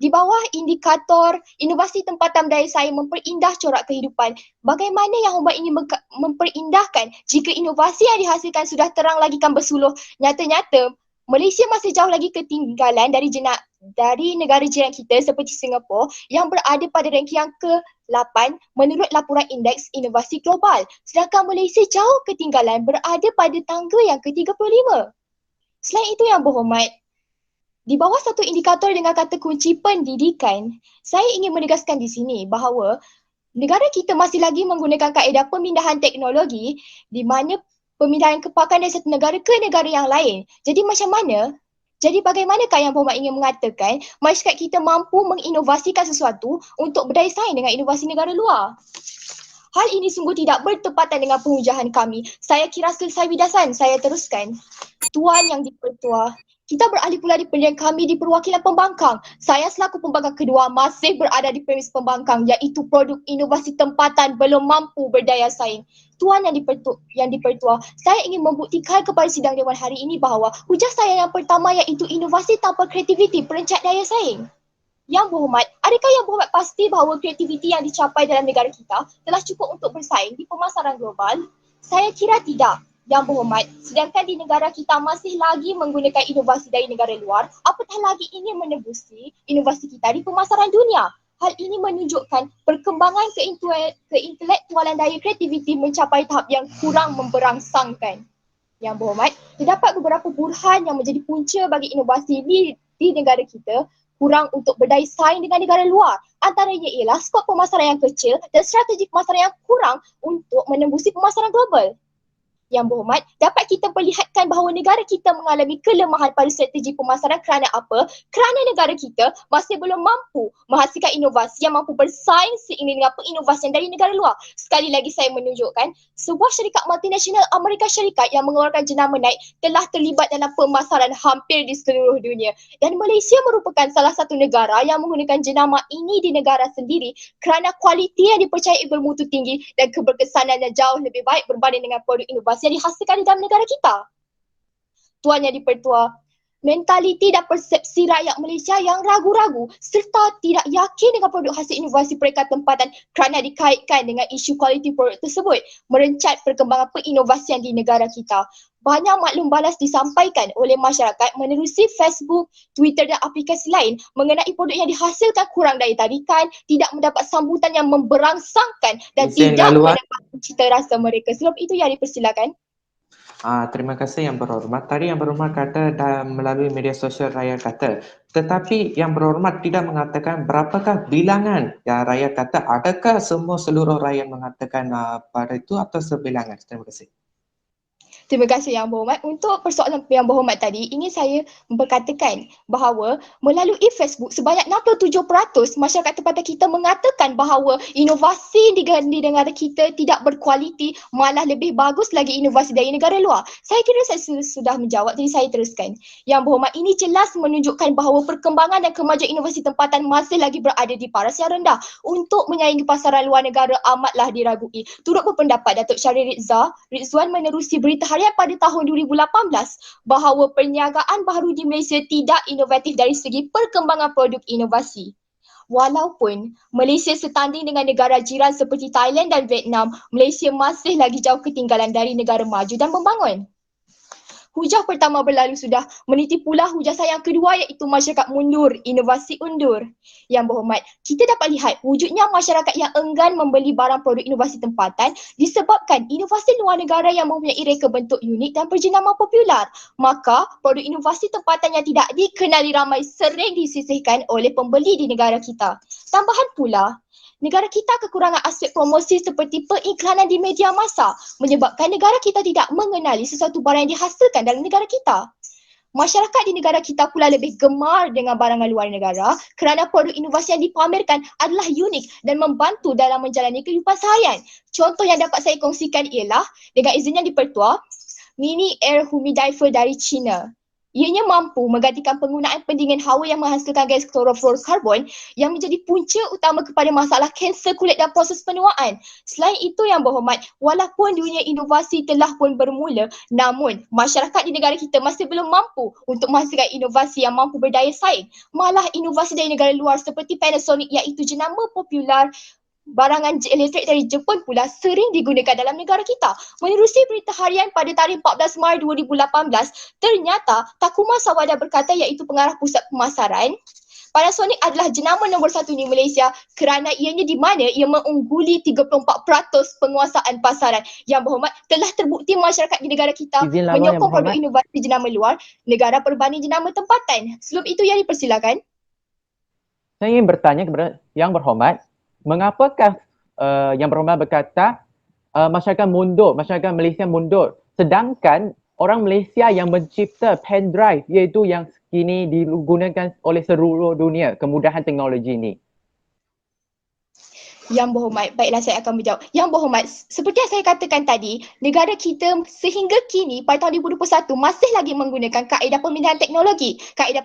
di bawah indikator inovasi tempatan daya saing memperindah corak kehidupan, bagaimana Yang Berhormat ingin memperindahkan jika inovasi yang dihasilkan sudah terang lagikan bersuluh? Nyata-nyata Malaysia masih jauh lagi ketinggalan dari negara jiran kita seperti Singapura yang berada pada ranking yang ke-8 menurut laporan Indeks Inovasi Global. Sedangkan Malaysia jauh ketinggalan berada pada tangga yang ke-35. Selain itu Yang Berhormat, di bawah satu indikator dengan kata kunci pendidikan, saya ingin menegaskan di sini bahawa negara kita masih lagi menggunakan kaedah pemindahan teknologi di mana pemindahan kepakaran dari satu negara ke negara yang lain. Jadi bagaimanakah Yang Berhormat ingin mengatakan masyarakat kita mampu menginovasikan sesuatu untuk berdaya saing dengan inovasi negara luar? Hal ini sungguh tidak bertepatan dengan pengujahan kami. Saya kira selesai bidasan, saya teruskan. Tuan Yang di-Pertua, kita beralih pula di pendidikan kami di perwakilan pembangkang. Saya selaku pembangkang kedua masih berada di premis pembangkang iaitu produk inovasi tempatan belum mampu berdaya saing. Tuan Yang di-Pertua, saya ingin membuktikan kepada sidang Dewan hari ini bahawa hujah saya yang pertama iaitu inovasi tanpa kreativiti perencap daya saing. Yang Berhormat, adakah Yang Berhormat pasti bahawa kreativiti yang dicapai dalam negara kita telah cukup untuk bersaing di pemasaran global? Saya kira tidak. Yang berhormat, sedangkan di negara kita masih lagi menggunakan inovasi dari negara luar, apatah lagi ingin menebusi inovasi kita di pemasaran dunia. Hal ini menunjukkan perkembangan keintelektualan daya kreativiti mencapai tahap yang kurang memberangsangkan. Yang berhormat, terdapat beberapa burhan yang menjadi punca bagi inovasi di negara kita kurang untuk berdaya saing dengan negara luar. Antaranya ialah skop pemasaran yang kecil dan strategi pemasaran yang kurang untuk menembusi pemasaran global. Yang berhormat, dapat kita perlihatkan bahawa negara kita mengalami kelemahan pada strategi pemasaran kerana apa? Kerana negara kita masih belum mampu menghasilkan inovasi yang mampu bersaing seiring dengan penginovasian dari negara luar. Sekali lagi saya menunjukkan, sebuah syarikat multinasional Amerika Syarikat yang mengeluarkan jenama naik telah terlibat dalam pemasaran hampir di seluruh dunia. Dan Malaysia merupakan salah satu negara yang menggunakan jenama ini di negara sendiri kerana kualiti yang dipercayai bermutu tinggi dan keberkesanan yang jauh lebih baik berbanding dengan produk inovasi yang dihasilkan di dalam negara kita. Tuan Yang di-Pertua, mentaliti dan persepsi rakyat Malaysia yang ragu-ragu serta tidak yakin dengan produk hasil inovasi peringkat tempatan kerana dikaitkan dengan isu kualiti produk tersebut merencat perkembangan penginovasian di negara kita. Banyak maklum balas disampaikan oleh masyarakat menerusi Facebook, Twitter dan aplikasi lain mengenai produk yang dihasilkan kurang daya tarikan, tidak mendapat sambutan yang memberangsangkan dan Izin tidak laluan. mendapat cita rasa mereka. Sebab itu yang dipersilakan. Terima kasih Yang Berhormat. Tadi Yang Berhormat kata melalui media sosial rakyat kata. Tetapi Yang Berhormat tidak mengatakan berapakah bilangan yang rakyat kata. Adakah seluruh rakyat mengatakan pada itu atau sebilangan? Terima kasih. Terima kasih Yang Berhormat. Untuk persoalan Yang Berhormat tadi, ingin saya berkatakan bahawa melalui Facebook sebanyak 67% masyarakat tempatan kita mengatakan bahawa inovasi di negara kita tidak berkualiti, malah lebih bagus lagi inovasi dari negara luar. Saya kira saya sudah menjawab, jadi saya teruskan. Yang Berhormat, ini jelas menunjukkan bahawa perkembangan dan kemajuan inovasi tempatan masih lagi berada di paras yang rendah. Untuk menyaingi pasaran luar negara amatlah diragui. Turut berpendapat Datuk Syaril Rizwan menerusi berita harian pada tahun 2018 bahawa perniagaan baharu di Malaysia tidak inovatif dari segi perkembangan produk inovasi. Walaupun Malaysia setanding dengan negara jiran seperti Thailand dan Vietnam, Malaysia masih lagi jauh ketinggalan dari negara maju dan membangun. Hujah pertama berlalu sudah, meniti pula hujah saya yang kedua iaitu masyarakat mundur, inovasi undur. Yang Berhormat, kita dapat lihat wujudnya masyarakat yang enggan membeli barang produk inovasi tempatan disebabkan inovasi luar negara yang mempunyai reka bentuk unik dan berjenama popular. Maka produk inovasi tempatan yang tidak dikenali ramai sering disisihkan oleh pembeli di negara kita. Tambahan pula, negara kita kekurangan aspek promosi seperti periklanan di media massa menyebabkan negara kita tidak mengenali sesuatu barang yang dihasilkan dalam negara kita. Masyarakat di negara kita pula lebih gemar dengan barangan luar negara kerana produk inovasi yang dipamerkan adalah unik dan membantu dalam menjalani kehidupan seharian. Contoh yang dapat saya kongsikan ialah, dengan izin Yang di-Pertua, mini air humidifier dari China. Ianya mampu menggantikan penggunaan pendingin hawa yang menghasilkan gas klorofluorokarbon yang menjadi punca utama kepada masalah kanser kulit dan proses penuaan. Selain itu Yang Berhormat, walaupun dunia inovasi telah pun bermula, namun masyarakat di negara kita masih belum mampu untuk menghasilkan inovasi yang mampu berdaya saing. Malah inovasi dari negara luar seperti Panasonic iaitu jenama popular barangan elektrik dari Jepun pula sering digunakan dalam negara kita. Menerusi berita harian pada tarikh 14 Mac 2018, ternyata Takuma Sawada berkata iaitu pengarah pusat pemasaran, Panasonic adalah jenama nombor 1 di Malaysia kerana ianya di mana ia mengungguli 34% penguasaan pasaran. Yang Berhormat, telah terbukti masyarakat di negara kita menyokong produk inovasi jenama luar negara berbanding jenama tempatan. Sebelum itu Yang dipersilakan. Saya ingin bertanya kepada Yang Berhormat, mengapakah Yang Berhormat berkata masyarakat Malaysia mundur, sedangkan orang Malaysia yang mencipta pen drive iaitu yang kini digunakan oleh seluruh dunia, kemudahan teknologi ini? Yang Berhormat, baiklah saya akan menjawab. Yang Berhormat, seperti yang saya katakan tadi, negara kita sehingga kini pada tahun 2021 masih lagi menggunakan kaedah pemindahan teknologi, kaedah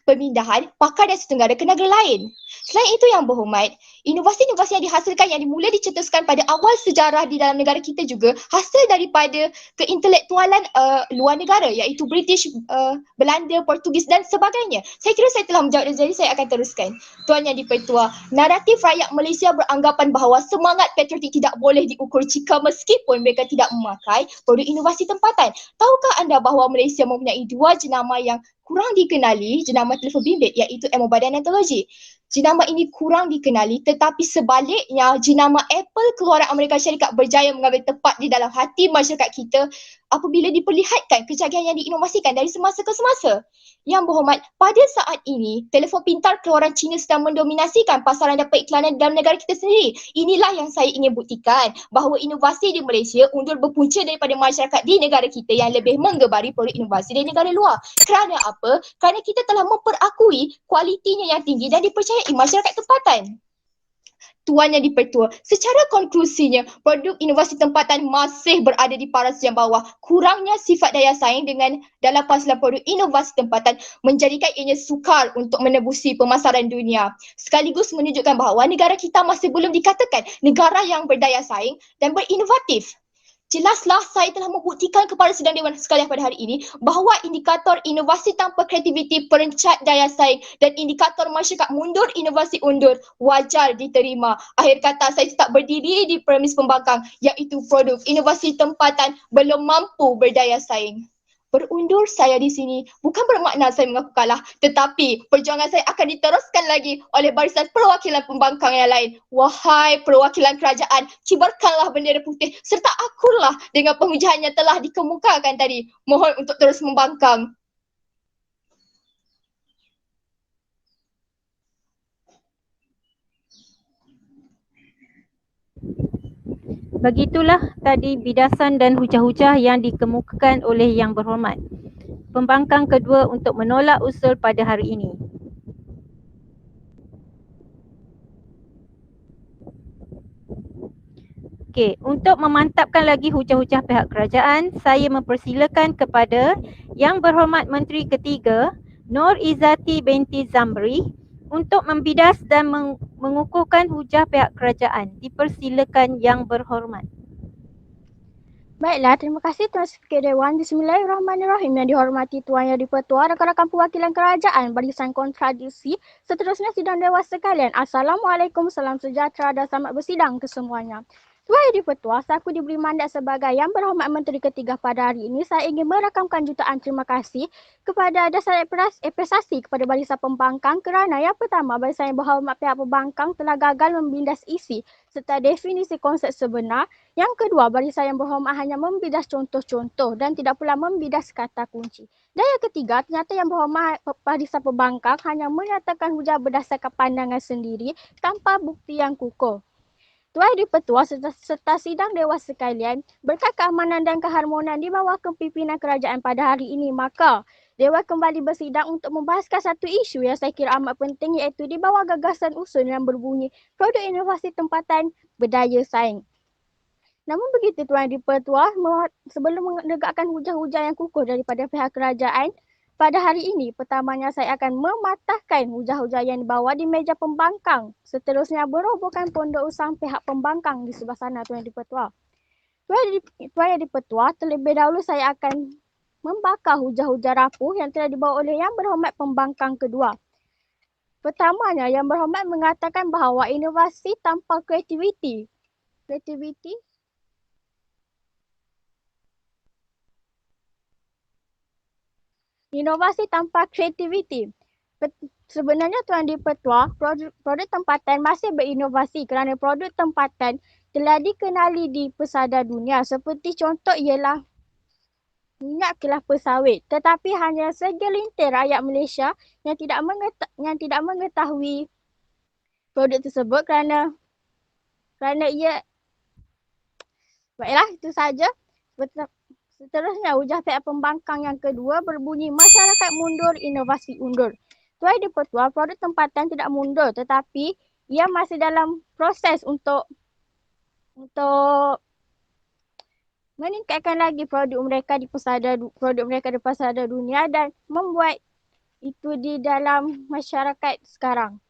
pemindahan pakar dan setengah ke negara lain. Selain itu Yang Berhormat, inovasi-inovasi yang dihasilkan yang dimula dicetuskan pada awal sejarah di dalam negara kita juga hasil daripada keintelektualan luar negara iaitu British, Belanda, Portugis dan sebagainya. Saya kira saya telah menjawab, jadi saya akan teruskan. Tuan Yang di-Pertua, naratif rakyat Malaysia beranggapan bahawa semangat patriotik tidak boleh diukur jika meskipun mereka tidak memakai produk inovasi tempatan. Tahukah anda bahawa Malaysia mempunyai dua jenama yang kurang dikenali, jenama telefon bimbit iaitu Ilmu Badan Teknologi. Jenama ini kurang dikenali tetapi sebaliknya jenama Apple keluaran Amerika Syarikat berjaya mengambil tempat di dalam hati masyarakat kita apabila diperlihatkan kejayaan yang diinovasikan dari semasa ke semasa. Yang berhormat, pada saat ini telefon pintar keluaran China sedang mendominasikan pasaran dan periklanan dalam negara kita sendiri. Inilah yang saya ingin buktikan bahawa inovasi di Malaysia undur berpunca daripada masyarakat di negara kita yang lebih menggebari produk inovasi dari negara luar. Kerana apa? Kerana kita telah memperakui kualitinya yang tinggi dan dipercayai masyarakat tempatan. Tuan Yang di-Pertua, secara konklusinya, produk inovasi tempatan masih berada di paras yang bawah. Kurangnya sifat daya saing dengan dalam pasaran produk inovasi tempatan menjadikan ianya sukar untuk menembusi pemasaran dunia. Sekaligus menunjukkan bahawa negara kita masih belum dikatakan negara yang berdaya saing dan berinovatif. Jelaslah saya telah membuktikan kepada sidang dewan sekalian pada hari ini bahawa indikator inovasi tanpa kreativiti perencat daya saing dan indikator masyarakat mundur inovasi undur wajar diterima. Akhir kata, saya tetap berdiri di premis pembangkang iaitu produk inovasi tempatan belum mampu berdaya saing. Berundur saya di sini bukan bermakna saya mengaku kalah, tetapi perjuangan saya akan diteruskan lagi oleh barisan perwakilan pembangkang yang lain. Wahai perwakilan kerajaan, kibarkanlah bendera putih serta akurlah dengan penghujahan yang telah dikemukakan tadi. Mohon untuk terus membangkang. Begitulah tadi bidasan dan hujah-hujah yang dikemukakan oleh Yang Berhormat pembangkang kedua untuk menolak usul pada hari ini. Okey, untuk memantapkan lagi hujah-hujah pihak kerajaan, saya mempersilakan kepada Yang Berhormat Menteri Ketiga Nur Izzati binti Zamri untuk membidas dan mengukuhkan hujah pihak kerajaan. Dipersilakan Yang Berhormat. Baiklah, terima kasih Tuan Speaker Dewan. Bismillahirrahmanirrahim. Yang dihormati Tuan Yang di-Pertua, rakan-rakan perwakilan kerajaan, barisan kontradiksi, seterusnya sidang dewan sekalian. Assalamualaikum, salam sejahtera dan selamat bersidang kesemuanya. Tuan Yang di-Pertua, aku diberi mandat sebagai Yang Berhormat Menteri Ketiga pada hari ini. Saya ingin merakamkan jutaan terima kasih kepada dasar apresiasi kepada barisan pembangkang kerana yang pertama, barisan Yang Berhormat pihak pembangkang telah gagal membindas isi serta definisi konsep sebenar. Yang kedua, barisan Yang Berhormat hanya membidas contoh-contoh dan tidak pula membidas kata kunci. Dan yang ketiga, ternyata Yang Berhormat barisan pembangkang hanya menyatakan hujah berdasarkan pandangan sendiri tanpa bukti yang kukuh. Tuan Yang di-Pertua serta sidang dewan sekalian, berkat keamanan dan keharmonian di bawah kepimpinan kerajaan pada hari ini, maka Dewan kembali bersidang untuk membahaskan satu isu yang saya kira amat penting iaitu di bawah gagasan usul yang berbunyi produk inovasi tempatan berdaya saing. Namun begitu Tuan Yang di-Pertua, sebelum menegakkan hujah-hujah yang kukuh daripada pihak kerajaan, pada hari ini, pertamanya saya akan mematahkan hujah-hujah yang dibawa di meja pembangkang. Seterusnya berobohkan pondok usaha pihak pembangkang di sebelah sana Tuan Yang di-Pertua. Tuan Yang di-Pertua, terlebih dahulu saya akan membakar hujah-hujah rapuh yang telah dibawa oleh Yang Berhormat pembangkang kedua. Pertamanya, Yang Berhormat mengatakan bahawa inovasi tanpa kreativiti. Inovasi tanpa kreativiti. Sebenarnya Tuan Yang di-Pertua, produk tempatan masih berinovasi kerana produk tempatan telah dikenali di pesada dunia. Seperti contoh ialah minyak kelapa sawit. Tetapi hanya segelintir rakyat Malaysia yang tidak mengetahui produk tersebut kerana ia. Baiklah, itu saja. Seterusnya, hujah pihak pembangkang yang kedua berbunyi masyarakat mundur, inovasi undur. Tuan Yang di-Pertua, produk tempatan tidak mundur tetapi ia masih dalam proses untuk meningkatkan lagi produk mereka di pasar dunia dan membuat itu di dalam masyarakat sekarang.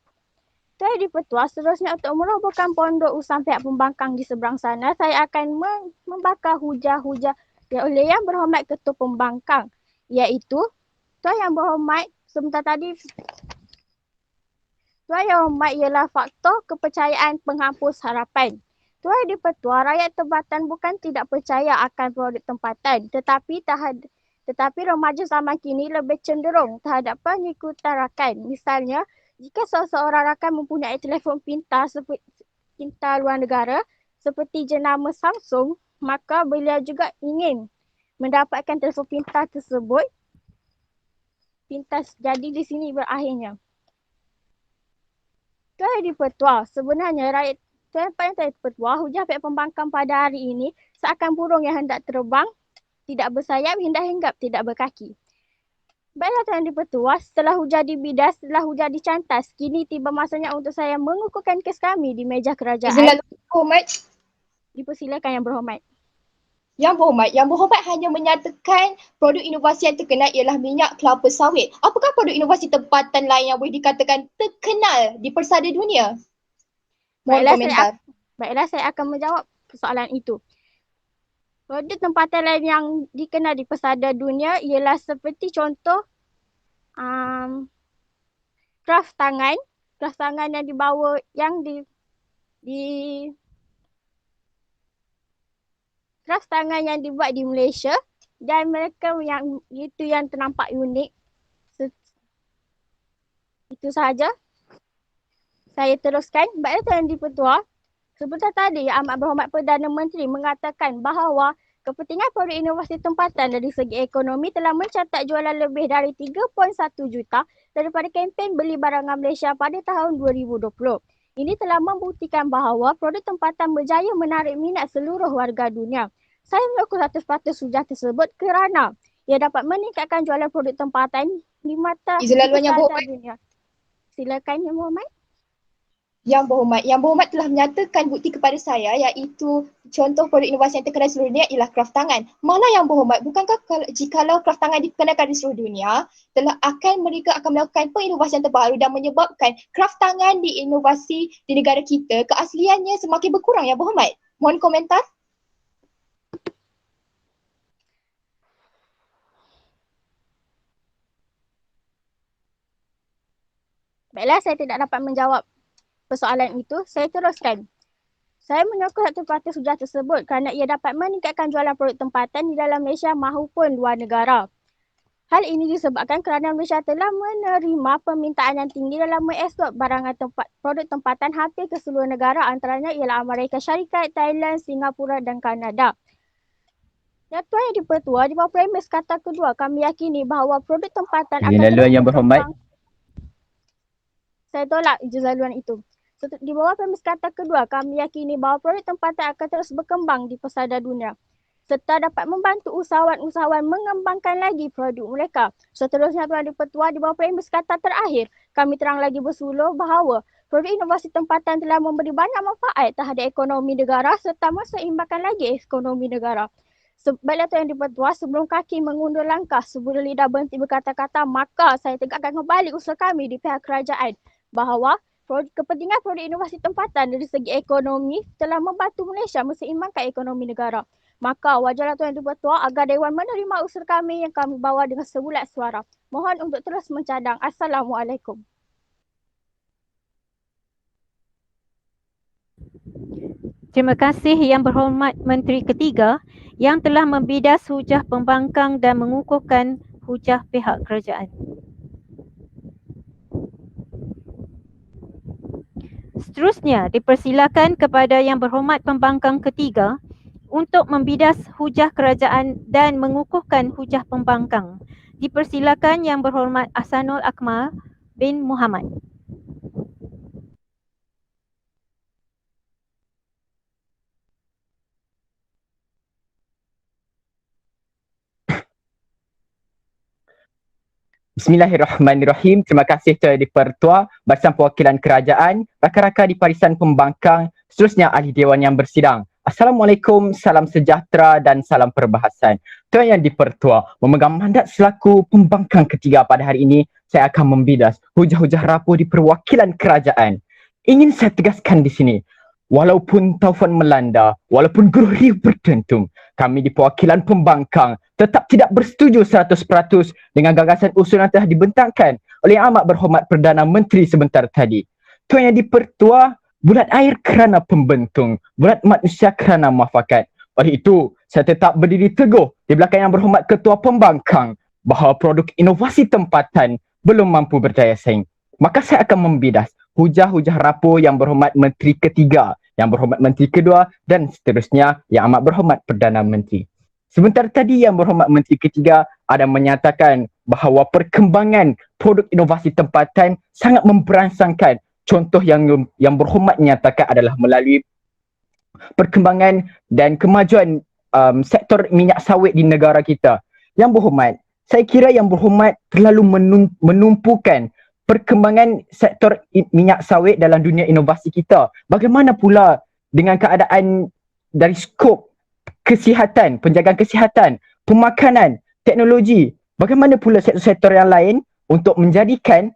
Tuan Yang di-Pertua, seterusnya untuk merobohkan pondok usaha pihak pembangkang di seberang sana, saya akan membakar hujah-hujah oleh Yang Berhormat Ketua Pembangkang, iaitu Tuan Yang Berhormat sebentar tadi Tuan Yang Hormat ialah faktor kepercayaan penghapus harapan. Tuan Yang di-Pertua, rakyat tempatan bukan tidak percaya akan produk tempatan tetapi remaja zaman kini lebih cenderung terhadap pengikutan rakan. Misalnya, jika seseorang rakan mempunyai telefon pintar luar negara seperti jenama Samsung, maka beliau juga ingin mendapatkan telefon pintar tersebut. Pintar jadi di sini berakhirnya. Tuan Yang di-Pertua, sebenarnya rakyat Tuan Yang di-Pertua, hujah pihak pembangkang pada hari ini seakan burung yang hendak terbang, tidak bersayap, hendak hinggap, tidak berkaki. Baiklah Tuan Yang di-Pertua, setelah hujah dibidas, setelah hujah dicantas, kini tiba masanya untuk saya mengukuhkan kes kami di meja kerajaan. Izin lalu Berhormat. Dipersilakan Yang Berhormat. Yang Berhormat hanya menyatakan produk inovasi yang terkenal ialah minyak kelapa sawit. Apakah produk inovasi tempatan lain yang boleh dikatakan terkenal di persada dunia? Mohon komentar. Baiklah, saya akan menjawab persoalan itu. Produk tempatan lain yang dikenal di persada dunia ialah seperti contoh kraft tangan yang dibawa kraft tangan yang dibuat di Malaysia dan mereka yang itu yang ternampak unik. Itu sahaja. Saya teruskan. Baiklah Tuan Yang di-Pertua, sebentar tadi Yang Amat Berhormat Perdana Menteri mengatakan bahawa kepentingan produk inovasi tempatan dari segi ekonomi telah mencatat jualan lebih dari 3.1 juta daripada kempen beli barangan Malaysia pada tahun 2020. Ini telah membuktikan bahawa produk tempatan berjaya menarik minat seluruh warga dunia. Saya mengaku 100% hujah tersebut kerana ia dapat meningkatkan jualan produk tempatan di mata dunia. Silakan Yang Berhormat. Yang Berhormat telah menyatakan bukti kepada saya iaitu contoh produk inovasi yang terkenal di seluruh dunia ialah kraft tangan. Malah Yang Berhormat, bukankah jikalau kraft tangan dikenalkan di seluruh dunia, mereka akan melakukan penginovasian terbaru dan menyebabkan kraft tangan di inovasi di negara kita keasliannya semakin berkurang Yang Berhormat. Mohon komentar. Baiklah, saya tidak dapat menjawab persoalan itu. Saya teruskan. Saya menyokong 100% hujah tersebut kerana ia dapat meningkatkan jualan produk tempatan di dalam Malaysia maupun luar negara. Hal ini disebabkan kerana Malaysia telah menerima permintaan yang tinggi dalam mengeksport produk tempatan hampir ke seluruh negara, antaranya ialah Amerika Syarikat, Thailand, Singapura dan Kanada. Tuan Yang di-Pertua, di bawah premis kata kedua, kami yakini bahawa produk tempatan akan Laluan Yang Berhormat. Saya tolak izaluan itu. Di bawah premis kata kedua, kami yakini bahawa produk tempatan akan terus berkembang di persada dunia serta dapat membantu usahawan-usahawan mengembangkan lagi produk mereka. Seterusnya Tuan Yang di-Pertua, di bawah premis kata terakhir, kami terang lagi bersuluh bahawa produk inovasi tempatan telah memberi banyak manfaat terhadap ekonomi negara serta menseimbangkan lagi ekonomi negara. Baiklah Tuan Yang di-Pertua, sebelum kaki mengundur langkah, sebelum lidah berhenti berkata-kata, maka saya tegakkan kembali usul kami di pihak kerajaan bahawa kepentingan produk inovasi tempatan dari segi ekonomi telah membantu Malaysia menseimbangkan ekonomi negara. Maka wajarlah Tuan Yang di-Pertua agar Dewan menerima usul kami yang kami bawa dengan sebulat suara. Mohon untuk terus mencadang. Assalamualaikum. Terima kasih Yang Berhormat Menteri Ketiga yang telah membidas hujah pembangkang dan mengukuhkan hujah pihak kerajaan. Seterusnya, dipersilakan kepada Yang Berhormat Pembangkang Ketiga untuk membidas hujah kerajaan dan mengukuhkan hujah pembangkang. Dipersilakan Yang Berhormat Ahsanul Akmal bin Muhammad. Bismillahirrahmanirrahim. Terima kasih Tuan Yang di-Pertua, Barisan Perwakilan Kerajaan, rakan-rakan di Barisan Pembangkang, seterusnya ahli Dewan yang bersidang. Assalamualaikum, salam sejahtera dan salam perbahasan. Tuan Yang di-Pertua, memegang mandat selaku Pembangkang Ketiga pada hari ini, saya akan membidas hujah-hujah rapuh di perwakilan kerajaan. Ingin saya tegaskan di sini, walaupun taufan melanda, walaupun geruh riuh berdentum, kami di perwakilan pembangkang tetap tidak bersetuju 100% dengan gagasan usul yang telah dibentangkan oleh Yang Amat Berhormat Perdana Menteri sebentar tadi. Tuan Yang di-Pertua, bulat air kerana pembentung, bulat manusia kerana muafakat. Oleh itu, saya tetap berdiri teguh di belakang Yang Berhormat Ketua Pembangkang bahawa produk inovasi tempatan belum mampu berdaya saing. Maka saya akan membidas hujah-hujah rapor Yang Berhormat Menteri Ketiga, Yang Berhormat Menteri Kedua dan seterusnya Yang Amat Berhormat Perdana Menteri. Sebentar tadi Yang Berhormat Menteri Ketiga ada menyatakan bahawa perkembangan produk inovasi tempatan sangat memberangsangkan. Contoh yang Berhormat nyatakan adalah melalui perkembangan dan kemajuan sektor minyak sawit di negara kita. Yang Berhormat, saya kira Yang Berhormat terlalu menumpukan perkembangan sektor minyak sawit dalam dunia inovasi kita. Bagaimana pula dengan keadaan dari skop kesihatan, penjagaan kesihatan, pemakanan, teknologi? Bagaimana pula sektor-sektor yang lain untuk menjadikan,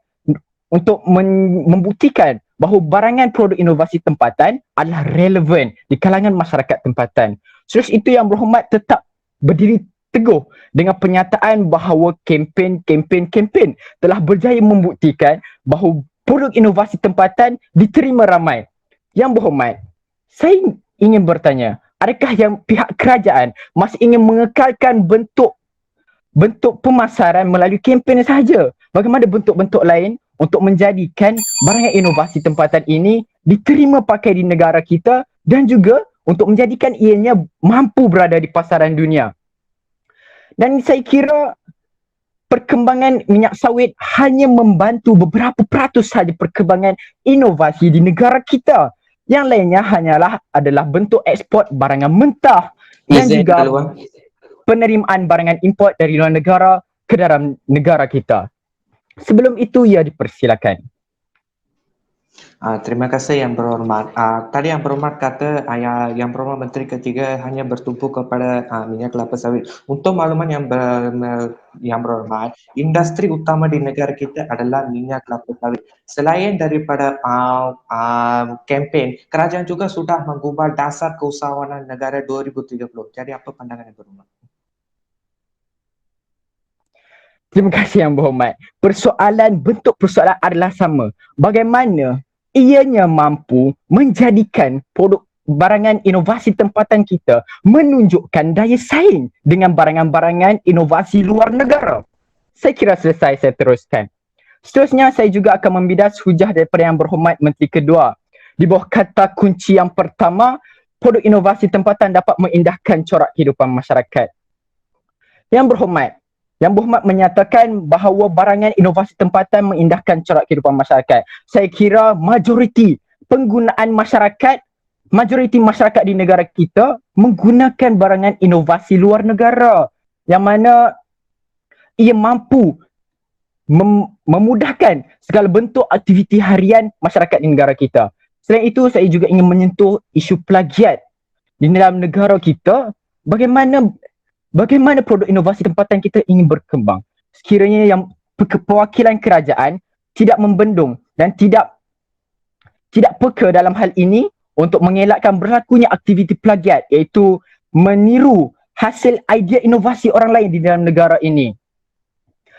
untuk membuktikan bahawa barangan produk inovasi tempatan adalah relevan di kalangan masyarakat tempatan. Terus itu Yang Berhormat tetap berdiri teguh dengan penyataan bahawa kempen telah berjaya membuktikan bahawa produk inovasi tempatan diterima ramai. Yang Berhormat, saya ingin bertanya, adakah yang pihak kerajaan masih ingin mengekalkan bentuk pemasaran melalui kempen sahaja? Bagaimana bentuk-bentuk lain untuk menjadikan barangan inovasi tempatan ini diterima pakai di negara kita dan juga untuk menjadikan ianya mampu berada di pasaran dunia? Dan saya kira perkembangan minyak sawit hanya membantu beberapa peratus sahaja perkembangan inovasi di negara kita. Yang lainnya adalah bentuk ekspor barangan mentah dan juga penerimaan barangan import dari luar negara ke dalam negara kita. Sebelum itu, ia dipersilakan. Terima kasih Yang Berhormat. Tadi Yang Berhormat kata Yang Berhormat Menteri Ketiga hanya bertumpu kepada minyak kelapa sawit. Untuk makluman Yang Berhormat, industri utama di negara kita adalah minyak kelapa sawit. Selain daripada kempen, kerajaan juga sudah mengubah dasar keusahawanan negara 2030. Jadi apa pandangan Yang Berhormat? Terima kasih Yang Berhormat. Bentuk persoalan adalah sama. Bagaimana ianya mampu menjadikan produk barangan inovasi tempatan kita menunjukkan daya saing dengan barangan-barangan inovasi luar negara. Saya kira selesai, saya teruskan. Seterusnya saya juga akan membidas hujah daripada Yang Berhormat Menteri Kedua. Di bawah kata kunci yang pertama, produk inovasi tempatan dapat mengindahkan corak kehidupan masyarakat. Yang Berhormat menyatakan bahawa barangan inovasi tempatan mengindahkan corak kehidupan masyarakat. Saya kira majoriti masyarakat di negara kita menggunakan barangan inovasi luar negara yang mana ia mampu memudahkan segala bentuk aktiviti harian masyarakat di negara kita. Selain itu, saya juga ingin menyentuh isu plagiat di dalam negara kita. Bagaimana produk inovasi tempatan kita ingin berkembang sekiranya yang perwakilan kerajaan tidak membendung dan tidak peka dalam hal ini untuk mengelakkan berlakunya aktiviti plagiat, iaitu meniru hasil idea inovasi orang lain di dalam negara ini.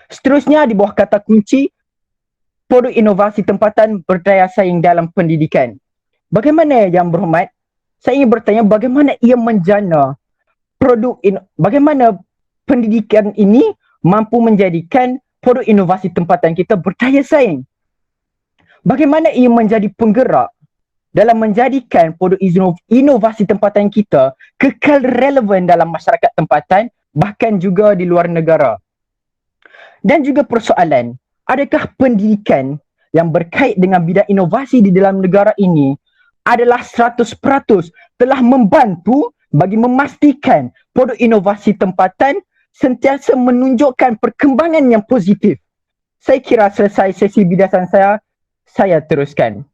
Seterusnya di bawah kata kunci, produk inovasi tempatan berdaya saing dalam pendidikan. Bagaimana Yang Berhormat? Saya ingin bertanya bagaimana ia menjana bagaimana pendidikan ini mampu menjadikan produk inovasi tempatan kita berdaya saing? Bagaimana ia menjadi penggerak dalam menjadikan produk inovasi tempatan kita kekal relevan dalam masyarakat tempatan bahkan juga di luar negara? Dan juga persoalan, adakah pendidikan yang berkait dengan bidang inovasi di dalam negara ini adalah 100% telah membantu bagi memastikan produk inovasi tempatan sentiasa menunjukkan perkembangan yang positif? Saya kira selesai sesi bidasan saya teruskan.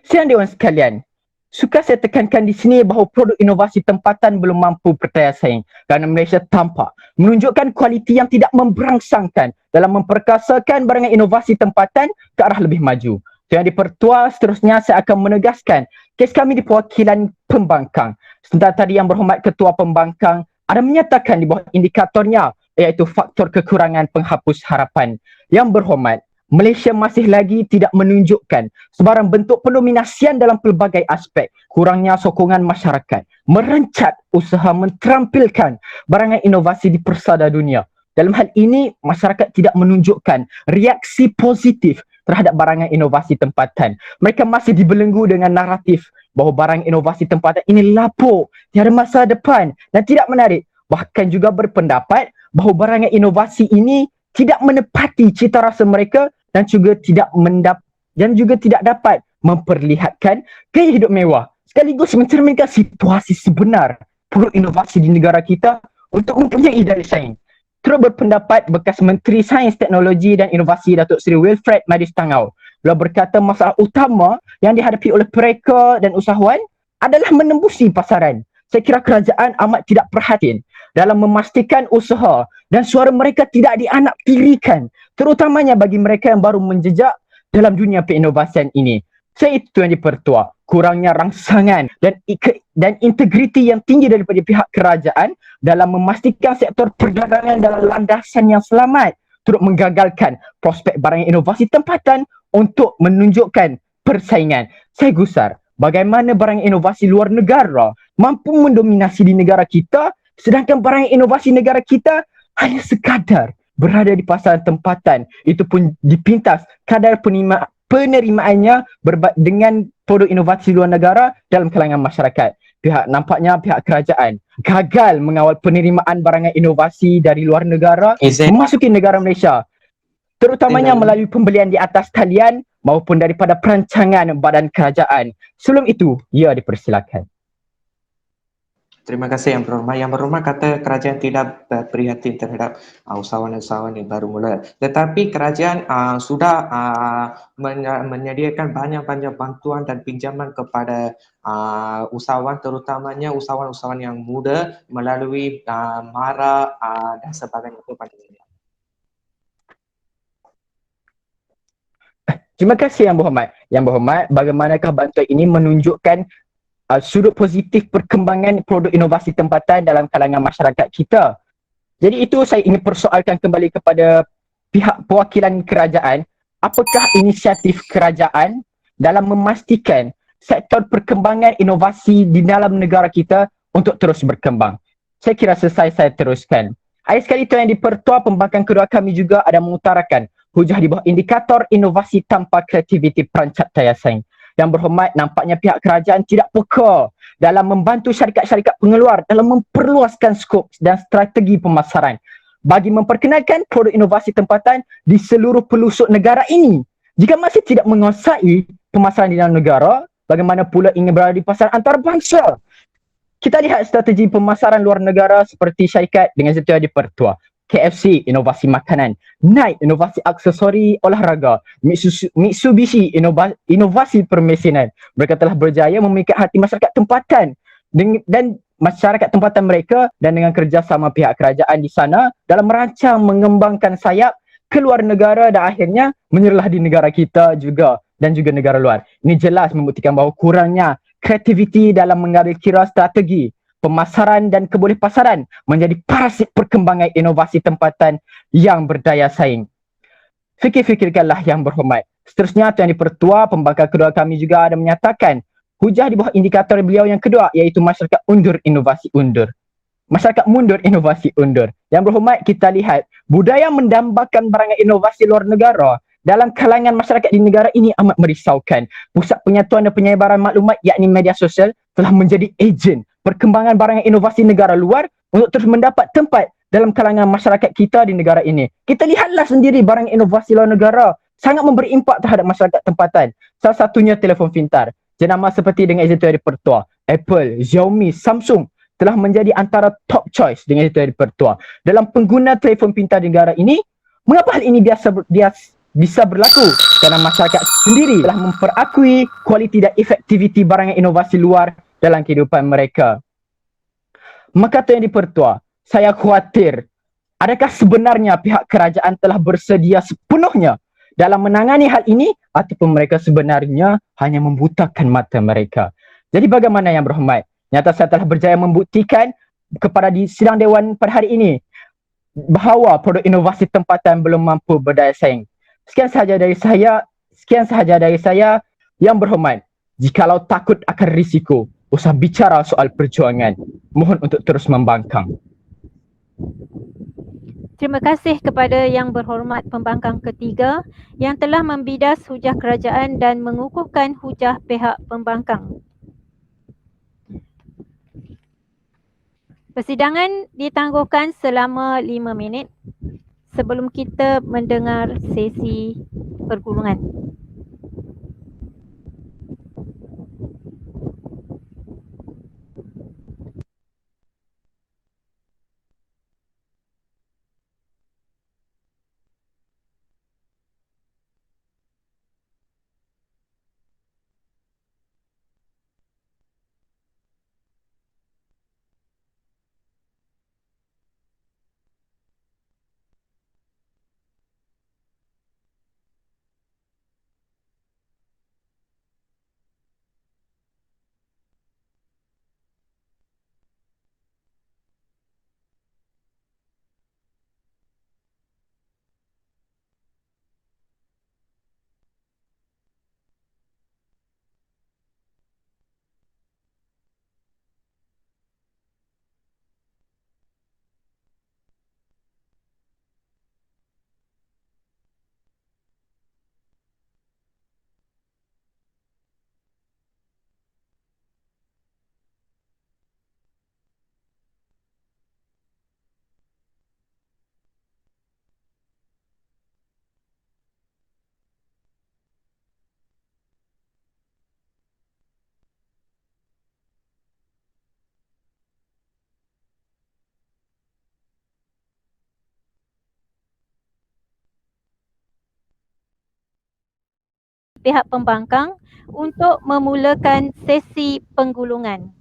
Sidang Dewan sekalian, suka saya tekankan di sini bahawa produk inovasi tempatan belum mampu berdaya saing kerana Malaysia tampak menunjukkan kualiti yang tidak memberangsangkan dalam memperkasakan barangan inovasi tempatan ke arah lebih maju. Yang di-Pertua, seterusnya saya akan menegaskan kes kami di perwakilan pembangkang. Sementara tadi Yang Berhormat Ketua Pembangkang ada menyatakan di bawah indikatornya iaitu faktor kekurangan penghapus harapan. Yang Berhormat Malaysia masih lagi tidak menunjukkan sebarang bentuk pendominasian dalam pelbagai aspek. Kurangnya sokongan masyarakat merencat usaha menterampilkan barangan inovasi di persada dunia. Dalam hal ini, masyarakat tidak menunjukkan reaksi positif terhadap barangan inovasi tempatan. Mereka masih dibelenggu dengan naratif bahawa barang inovasi tempatan ini lapuk, tiada masa depan dan tidak menarik. Bahkan juga berpendapat bahawa barangan inovasi ini tidak menepati cita rasa mereka dan juga tidak dapat memperlihatkan gaya hidup mewah sekaligus mencerminkan situasi sebenar produk inovasi di negara kita untuk mempunyai daya saing. Turut berpendapat bekas Menteri Sains, Teknologi dan Inovasi Datuk Seri Wilfred Madis Tangau. Beliau berkata masalah utama yang dihadapi oleh mereka dan usahawan adalah menembusi pasaran. Saya kira kerajaan amat tidak perhatian dalam memastikan usaha dan suara mereka tidak dianaktirikan, terutamanya bagi mereka yang baru menjejak dalam dunia penginovasian ini. Saya itu yang dipertua, kurangnya rangsangan dan integriti yang tinggi daripada pihak kerajaan dalam memastikan sektor perdagangan dalam landasan yang selamat, turut menggagalkan prospek barang inovasi tempatan untuk menunjukkan persaingan. Saya gusar bagaimana barang inovasi luar negara mampu mendominasi di negara kita, sedangkan barang inovasi negara kita hanya sekadar berada di pasaran tempatan. Itu pun dipintas kadar penerimaannya dengan produk inovasi luar negara dalam kalangan masyarakat. Nampaknya pihak kerajaan gagal mengawal penerimaan barangan inovasi dari luar negara memasuki negara Malaysia, terutamanya melalui pembelian di atas talian maupun daripada perancangan badan kerajaan. Sebelum itu, ia dipersilakan. Terima kasih Yang Berhormat. Yang Berhormat kata kerajaan tidak prihatin terhadap usahawan-usahawan yang baru mula. Tetapi kerajaan sudah menyediakan banyak-banyak bantuan dan pinjaman kepada usahawan, terutamanya usahawan-usahawan yang muda melalui MARA dan sebagainya itu pada ini. Terima kasih Yang Berhormat. Yang Berhormat, bagaimanakah bantuan ini menunjukkan sudut positif perkembangan produk inovasi tempatan dalam kalangan masyarakat kita. Jadi itu saya ingin persoalkan kembali kepada pihak perwakilan kerajaan. Apakah inisiatif kerajaan dalam memastikan sektor perkembangan inovasi di dalam negara kita untuk terus berkembang? Saya kira selesai saya teruskan. Akhir sekali itu yang dipertua, pembangkang kedua kami juga ada mengutarakan hujah di bawah indikator inovasi tanpa kreativiti perancap daya saing. Yang Berhormat, nampaknya pihak kerajaan tidak peka dalam membantu syarikat-syarikat pengeluar dalam memperluaskan skop dan strategi pemasaran bagi memperkenalkan produk inovasi tempatan di seluruh pelosok negara ini. Jika masih tidak menguasai pemasaran di dalam negara, bagaimana pula ingin berada di pasaran antarabangsa? Kita lihat strategi pemasaran luar negara seperti syarikat dengan setia dipertua. KFC, inovasi makanan. Nike, inovasi aksesori olahraga. Mitsubishi, inovasi permesinan. Mereka telah berjaya memikat hati masyarakat tempatan dan masyarakat tempatan mereka, dan dengan kerjasama pihak kerajaan di sana dalam merancang mengembangkan sayap ke luar negara dan akhirnya menyerlah di negara kita juga dan juga negara luar. Ini jelas membuktikan bahawa kurangnya kreativiti dalam mengambil kira strategi pemasaran dan keboleh pasaran menjadi parasit perkembangan inovasi tempatan yang berdaya saing. Fikir-fikirkanlah Yang Berhormat. Seterusnya, Tuan Dipertua, pembangkang kedua kami juga ada menyatakan hujah di bawah indikator beliau yang kedua, iaitu masyarakat undur inovasi undur. Masyarakat mundur inovasi undur. Yang Berhormat, kita lihat budaya mendambakan barangan inovasi luar negara dalam kalangan masyarakat di negara ini amat merisaukan. Pusat Penyatuan dan Penyebaran Maklumat yakni media sosial telah menjadi ejen perkembangan barangan inovasi negara luar untuk terus mendapat tempat dalam kalangan masyarakat kita di negara ini. Kita lihatlah sendiri barang inovasi luar negara sangat memberi impak terhadap masyarakat tempatan. Salah satunya telefon pintar. Jenama seperti dengan izin Tuan Dipertua, Apple, Xiaomi, Samsung telah menjadi antara top choice dengan izin Tuan Dipertua. Dalam pengguna telefon pintar di negara ini, mengapa hal ini bisa berlaku? Kerana masyarakat sendiri telah memperakui kualiti dan efektiviti barangan inovasi luar dalam kehidupan mereka. Maka Tuan Dipertua, saya khawatir adakah sebenarnya pihak kerajaan telah bersedia sepenuhnya dalam menangani hal ini ataupun mereka sebenarnya hanya membutakan mata mereka. Jadi bagaimana Yang Berhormat? Nyata saya telah berjaya membuktikan kepada di sidang Dewan pada hari ini bahawa produk inovasi tempatan belum mampu berdaya saing. Sekian sahaja dari saya. Yang berhormat, jikalau takut akan risiko, usah bicara soal perjuangan. Mohon untuk terus membangkang. Terima kasih kepada Yang Berhormat Pembangkang Ketiga yang telah membidas hujah kerajaan dan mengukuhkan hujah pihak pembangkang. Persidangan ditangguhkan selama 5 minit sebelum kita mendengar sesi pergulungan. Pihak pembangkang untuk memulakan sesi penggulungan.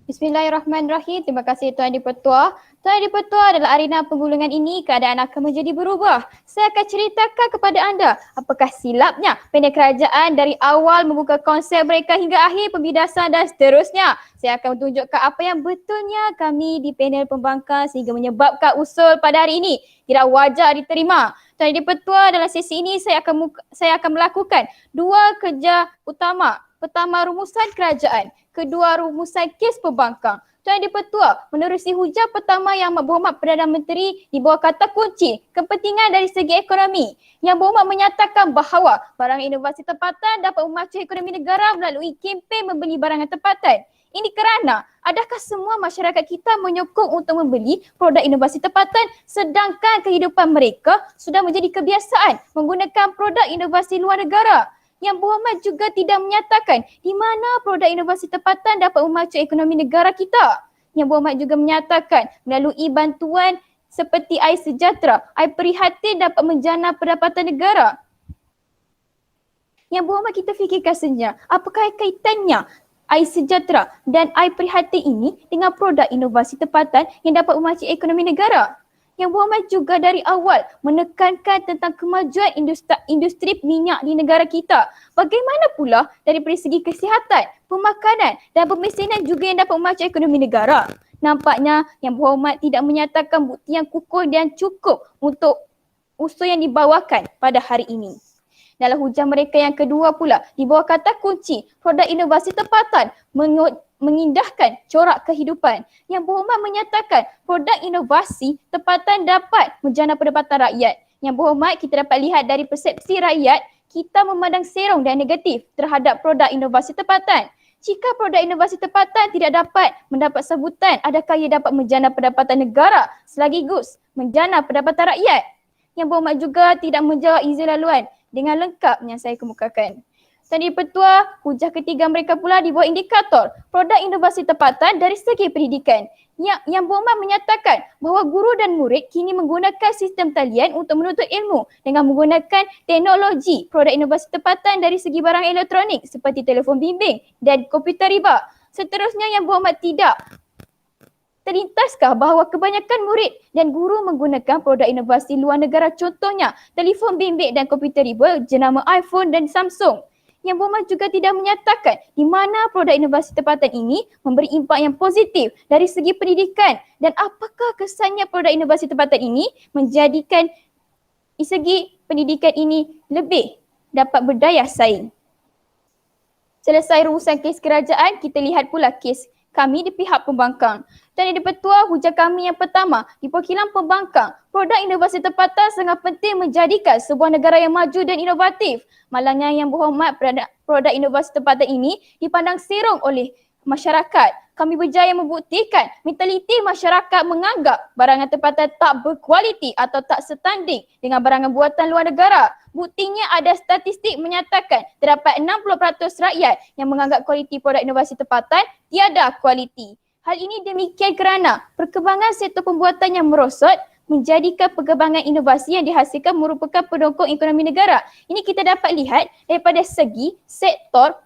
Bismillahirrahmanirrahim. Terima kasih Tuan Dipertua. Tuan Dipertua, dalam arena penggulungan ini keadaan akan menjadi berubah. Saya akan ceritakan kepada anda apakah silapnya panel kerajaan dari awal membuka konsep mereka hingga akhir pembidasan dan seterusnya. Saya akan tunjukkan apa yang betulnya kami di panel pembangkang sehingga menyebabkan usul pada hari ini tidak wajar diterima. Tuan Dipertua, dalam sesi ini saya akan melakukan dua kerja utama. Pertama, rumusan kerajaan. Kedua, rumusan kes pembangkang. Tuan Dipertua, menerusi hujah pertama Yang Berhormat Perdana Menteri di bawah kata kunci kepentingan dari segi ekonomi. Yang Berhormat menyatakan bahawa barang inovasi tempatan dapat memacu ekonomi negara melalui kempen membeli barangan tempatan. Ini kerana adakah semua masyarakat kita menyokong untuk membeli produk inovasi tempatan sedangkan kehidupan mereka sudah menjadi kebiasaan menggunakan produk inovasi luar negara? Yang Berhormat juga tidak menyatakan di mana produk inovasi tempatan dapat memacu ekonomi negara kita. Yang Berhormat juga menyatakan melalui bantuan seperti Air Sejahtera, Air Prihatin dapat menjana pendapatan negara. Yang Berhormat, kita fikirkan sebenarnya apakah kaitannya Air Sejahtera dan Air Prihatin ini dengan produk inovasi tempatan yang dapat memacu ekonomi negara? Yang Berhormat juga dari awal menekankan tentang kemajuan industri minyak di negara kita. Bagaimana pula dari segi kesihatan, pemakanan dan pemesinan juga yang dapat memacu ekonomi negara? Nampaknya Yang Berhormat tidak menyatakan bukti yang kukuh dan cukup untuk usul yang dibawakan pada hari ini. Dalam hujah mereka yang kedua pula, di bawah kata kunci, produk inovasi tempatan mengindahkan corak kehidupan. Yang Berhormat menyatakan produk inovasi tempatan dapat menjana pendapatan rakyat. Yang Berhormat, kita dapat lihat dari persepsi rakyat, kita memandang serong dan negatif terhadap produk inovasi tempatan. Jika produk inovasi tempatan tidak dapat mendapat sambutan, adakah ia dapat menjana pendapatan negara sekaligus menjana pendapatan rakyat? Yang Berhormat juga tidak menjawab izin laluan dengan lengkap yang saya kemukakan. Tuan Dipertua, hujah ketiga mereka pula di bawah indikator produk inovasi tempatan dari segi pendidikan. Yang Berhormat menyatakan bahawa guru dan murid kini menggunakan sistem talian untuk menuntut ilmu dengan menggunakan teknologi produk inovasi tempatan dari segi barang elektronik seperti telefon bimbing dan komputer riba. Seterusnya, Yang Berhormat tidak terlintaskah bahawa kebanyakan murid dan guru menggunakan produk inovasi luar negara, contohnya telefon bimbit dan komputer riba jenama iPhone dan Samsung. Yang Berhormat juga tidak menyatakan di mana produk inovasi tempatan ini memberi impak yang positif dari segi pendidikan dan apakah kesannya produk inovasi tempatan ini menjadikan segi pendidikan ini lebih dapat berdaya saing. Selesai rumusan kes kerajaan, kita lihat pula kes kami di pihak pembangkang. Tuan Yang di-Pertua, hujah kami yang pertama di perwakilan pembangkang. Produk inovasi tempatan sangat penting menjadikan sebuah negara yang maju dan inovatif. Malangnya Yang Berhormat, produk inovasi tempatan ini dipandang serong oleh masyarakat. Kami berjaya membuktikan mentaliti masyarakat menganggap barangan tempatan tak berkualiti atau tak setanding dengan barangan buatan luar negara. Buktinya ada statistik menyatakan terdapat 60% rakyat yang menganggap kualiti produk inovasi tempatan tiada kualiti. Hal ini demikian kerana perkembangan sektor pembuatan yang merosot menjadikan perkembangan inovasi yang dihasilkan merupakan pendukung ekonomi negara. Ini kita dapat lihat daripada segi sektor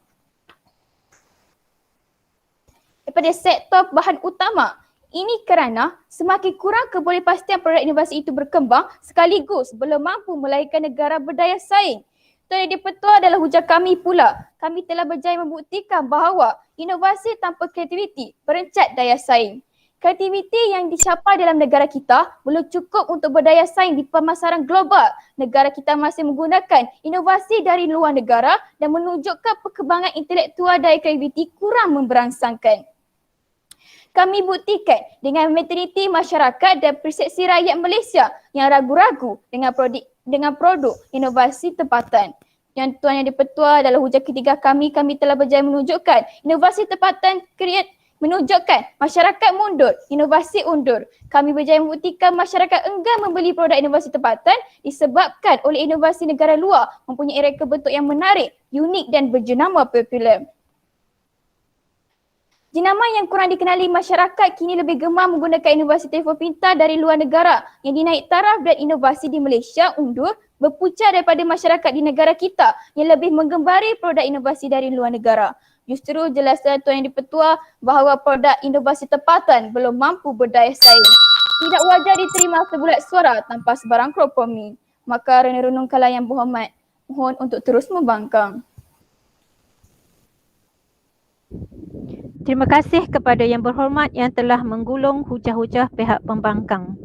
bahan utama. Ini kerana semakin kurang kebolehpastian produk inovasi itu berkembang sekaligus belum mampu melahirkan negara berdaya saing. Tuan Yang di-Pertua adalah hujah kami pula. Kami telah berjaya membuktikan bahawa inovasi tanpa kreativiti perencat daya saing. Kreativiti yang dicapai dalam negara kita belum cukup untuk berdaya saing di pemasaran global. Negara kita masih menggunakan inovasi dari luar negara dan menunjukkan perkembangan intelektual dan kreativiti kurang memberangsangkan. Kami buktikan dengan mentaliti masyarakat dan persepsi rakyat Malaysia yang ragu-ragu dengan produk inovasi tempatan. Yang Tuan Yang di-Pertua adalah hujah ketiga kami telah berjaya menunjukkan inovasi tempatan menunjukkan masyarakat mundur, inovasi undur. Kami berjaya membuktikan masyarakat enggan membeli produk inovasi tempatan disebabkan oleh inovasi negara luar mempunyai reka bentuk yang menarik, unik dan berjenama popular. Jenama yang kurang dikenali masyarakat kini lebih gemar menggunakan inovasi telefon pintar dari luar negara yang dinaik taraf dan inovasi di Malaysia undur berpunca daripada masyarakat di negara kita yang lebih menggembari produk inovasi dari luar negara. Justru jelaskan Tuan Yang di-Pertua bahawa produk inovasi tempatan belum mampu berdaya saing. Tidak wajar diterima sebulat suara tanpa sebarang kompromi. Maka renung-renungkanlah Yang Berhormat. Mohon untuk terus membangkang. Terima kasih kepada Yang Berhormat yang telah menggulung hujah-hujah pihak pembangkang.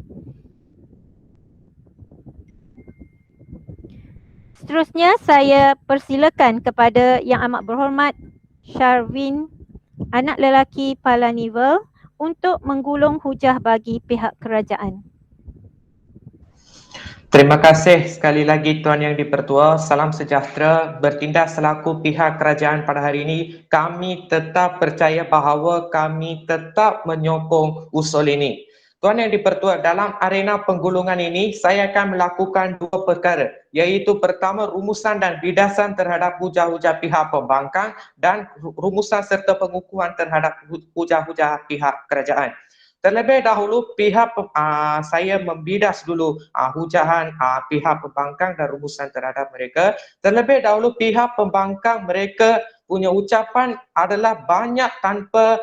Seterusnya saya persilakan kepada Yang Amat Berhormat Sharwin, anak lelaki Palanivel, untuk menggulung hujah bagi pihak kerajaan. Terima kasih sekali lagi Tuan Yang di-Pertua. Salam sejahtera. Bertindak selaku pihak kerajaan pada hari ini, kami tetap percaya bahawa kami tetap menyokong usul ini. Tuan Yang di-Pertua, dalam arena penggulungan ini, saya akan melakukan dua perkara, iaitu pertama rumusan dan bidasan terhadap hujah-hujah pihak pembangkang dan rumusan serta pengukuhan terhadap hujah-hujah pihak kerajaan. Terlebih dahulu saya membidas dulu hujahan pihak pembangkang dan rumusan terhadap mereka. Terlebih dahulu pihak pembangkang mereka punya ucapan adalah banyak tanpa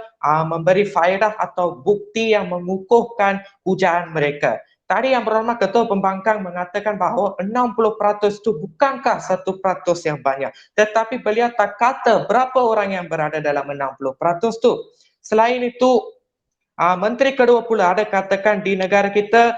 memberi faedah atau bukti yang mengukuhkan hujahan mereka. Tadi Yang Berhormat Ketua Pembangkang mengatakan bahawa 60% itu bukankah 1% yang banyak. Tetapi beliau tak kata berapa orang yang berada dalam 60% itu. Selain itu, Menteri kedua pula ada katakan di negara kita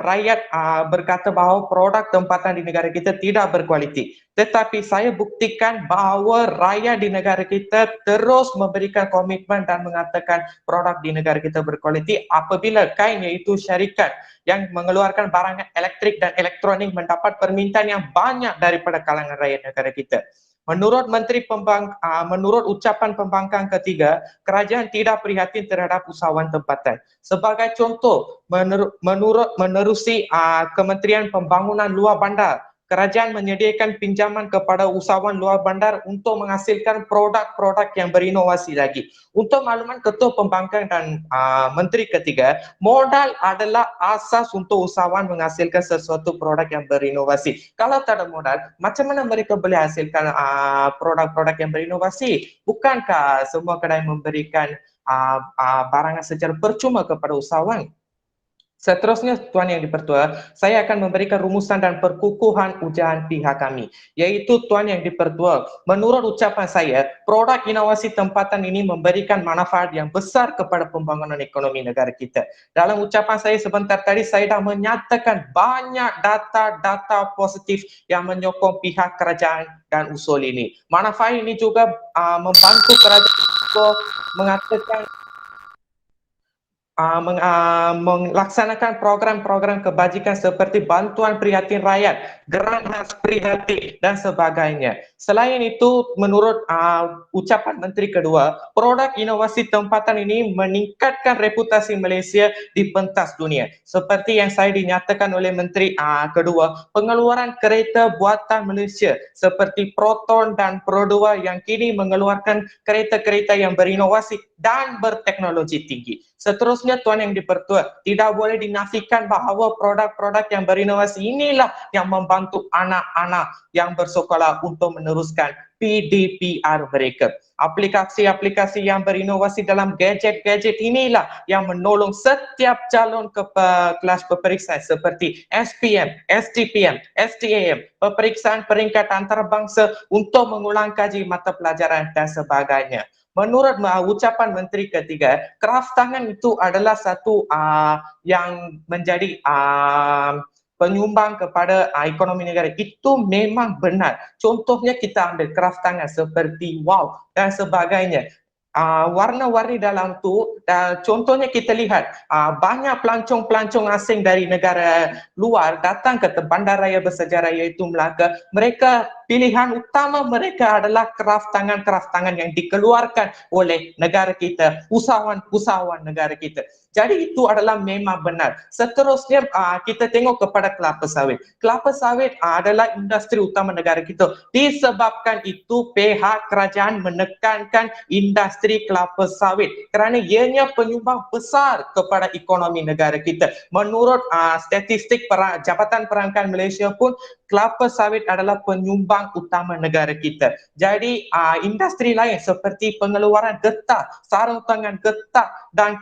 rakyat berkata bahawa produk tempatan di negara kita tidak berkualiti. Tetapi saya buktikan bahawa rakyat di negara kita terus memberikan komitmen dan mengatakan produk di negara kita berkualiti apabila KAIN iaitu syarikat yang mengeluarkan barang elektrik dan elektronik mendapat permintaan yang banyak daripada kalangan rakyat negara kita. Menurut menurut ucapan pembangkang ketiga, kerajaan tidak prihatin terhadap usahawan tempatan. Sebagai contoh, menerusi Kementerian Pembangunan Luar Bandar, kerajaan menyediakan pinjaman kepada usahawan luar bandar untuk menghasilkan produk-produk yang berinovasi lagi. Untuk makluman Ketua Pembangkang dan Menteri ketiga, modal adalah asas untuk usahawan menghasilkan sesuatu produk yang berinovasi. Kalau tak ada modal, macam mana mereka boleh hasilkan produk-produk yang berinovasi? Bukankah semua kedai memberikan barangan secara percuma kepada usahawan? Seterusnya, Tuan Yang Dipertua, saya akan memberikan rumusan dan perkukuhan ucapan pihak kami. Iaitu, Tuan Yang Dipertua, menurut ucapan saya, produk inovasi tempatan ini memberikan manfaat yang besar kepada pembangunan ekonomi negara kita. Dalam ucapan saya sebentar tadi, saya dah menyatakan banyak data-data positif yang menyokong pihak kerajaan dan usul ini. Manfaat ini juga membantu kerajaan mengatakan melaksanakan program-program kebajikan seperti bantuan prihatin rakyat, geran khas prihatin dan sebagainya. Selain itu, menurut ucapan Menteri kedua, produk inovasi tempatan ini meningkatkan reputasi Malaysia di pentas dunia. Seperti yang saya dinyatakan oleh Menteri kedua, pengeluaran kereta buatan Malaysia seperti Proton dan Pro 2 yang kini mengeluarkan kereta-kereta yang berinovasi dan berteknologi tinggi. Seterusnya, Tuan Yang Dipertua, tidak boleh dinafikan bahawa produk-produk yang berinovasi inilah yang membantu anak-anak yang bersekolah untuk meneruskan PDPR mereka. Aplikasi-aplikasi yang berinovasi dalam gadget-gadget inilah yang menolong setiap calon ke kelas peperiksaan seperti SPM, STPM, STAM, peperiksaan peringkat antarabangsa untuk mengulang kaji mata pelajaran dan sebagainya. Menurut ucapan Menteri ketiga, kraft tangan itu adalah satu yang menjadi penyumbang kepada ekonomi negara. Itu memang benar. Contohnya kita ambil kraft tangan seperti wow dan sebagainya. Warna-warni dalam tu, contohnya kita lihat banyak pelancong-pelancong asing dari negara luar datang ke bandaraya bersejarah iaitu Melaka. Mereka pilihan utama mereka adalah kraft tangan yang dikeluarkan oleh negara kita, usahawan-usahawan negara kita. Jadi itu adalah memang benar. Seterusnya kita tengok kepada kelapa sawit. Kelapa sawit adalah industri utama negara kita. Disebabkan itu pihak kerajaan menekankan industri kelapa sawit kerana ianya penyumbang besar kepada ekonomi negara kita. Menurut statistik Jabatan Perangkan Malaysia pun, kelapa sawit adalah penyumbang utama negara kita. Jadi industri lain seperti pengeluaran getah, sarung tangan getah, dan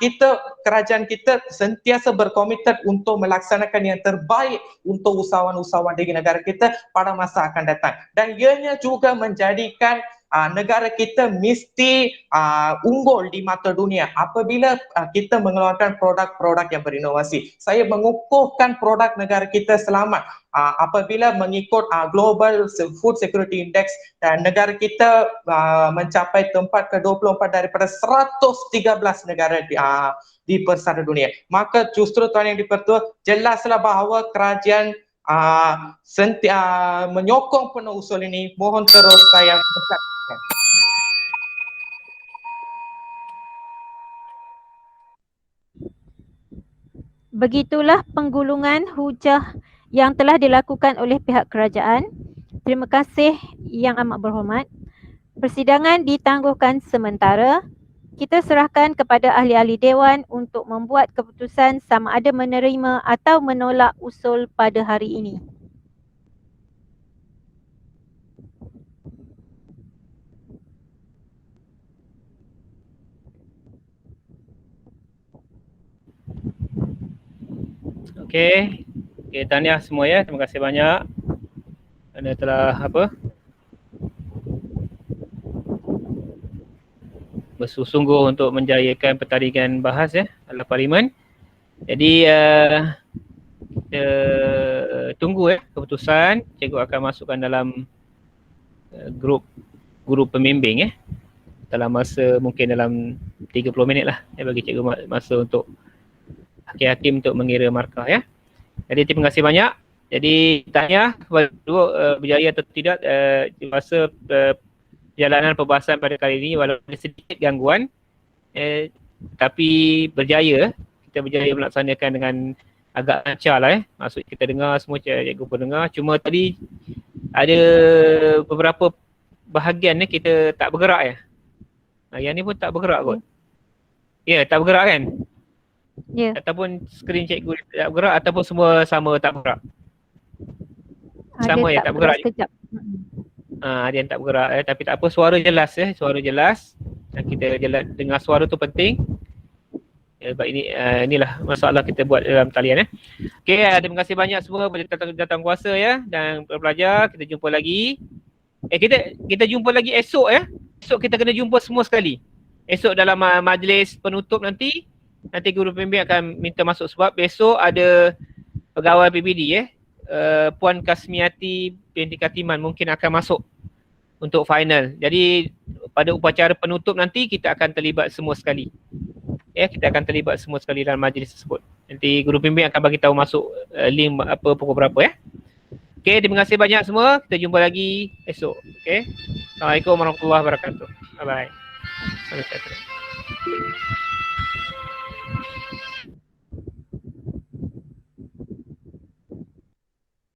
kerajaan kita sentiasa berkomited untuk melaksanakan yang terbaik untuk usahawan-usahawan di negara kita pada masa akan datang. Dan ianya juga menjadikan negara kita mesti unggul di mata dunia apabila kita mengeluarkan produk-produk yang berinovasi. Saya mengukuhkan produk negara kita selamat apabila mengikut Global Food Security Index, dan negara kita mencapai tempat ke-24 daripada 113 negara di persada dunia. Maka justru Tuan Yang Dipertua, jelaslah bahawa kerajaan menyokong penuh usul ini. Mohon terus saya mengucapkan. Begitulah penggulungan hujah yang telah dilakukan oleh pihak kerajaan. Terima kasih yang amat berhormat. Persidangan ditangguhkan sementara. Kita serahkan kepada ahli-ahli Dewan untuk membuat keputusan sama ada menerima atau menolak usul pada hari ini. Okey, tahniah semua ya. Terima kasih banyak kerana telah bersungguh untuk menjayakan pertandingan bahas dalam parlimen. Jadi kita tunggu keputusan. Cikgu akan masukkan dalam grup pembimbing dalam masa mungkin dalam 30 minit lah. Bagi cikgu masa untuk hakim-hakim untuk mengira markah ya. Jadi terima kasih banyak. Jadi tanya kepada berjaya atau tidak masa perjalanan perbahasan pada kali ini, walaupun ada sedikit gangguan tapi berjaya. Kita berjaya melaksanakan dengan agak lancar lah Maksud kita dengar semua cikgu pendengar. Cuma tadi ada beberapa bahagian kita tak bergerak yang ni pun tak bergerak kot. Ya, tak bergerak kan? Ya. Ataupun skrin cikgu tak bergerak ataupun semua sama tak bergerak. Sama tak bergerak. Sekejap. Ada yang tak bergerak tapi tak apa, suara jelas suara jelas. Dan kita dengar suara tu penting. Sebab inilah masalah kita buat dalam talian. Okey, terima kasih banyak semua datang kuasa ya dan pelajar. Kita jumpa lagi. Kita jumpa lagi esok ya. Esok kita kena jumpa semua sekali. Esok dalam majlis penutup nanti guru pembimbing akan minta masuk sebab besok ada pegawai PBD Puan Kasmiati binti Katiman mungkin akan masuk untuk final. Jadi pada upacara penutup nanti kita akan terlibat semua sekali. Kita akan terlibat semua sekali dalam majlis tersebut. Nanti guru pembimbing akan bagi tahu masuk link pukul berapa ya. Okey, terima kasih banyak semua. Kita jumpa lagi esok. Okey. Assalamualaikum warahmatullahi wabarakatuh. Bye bye. Salam sejahtera.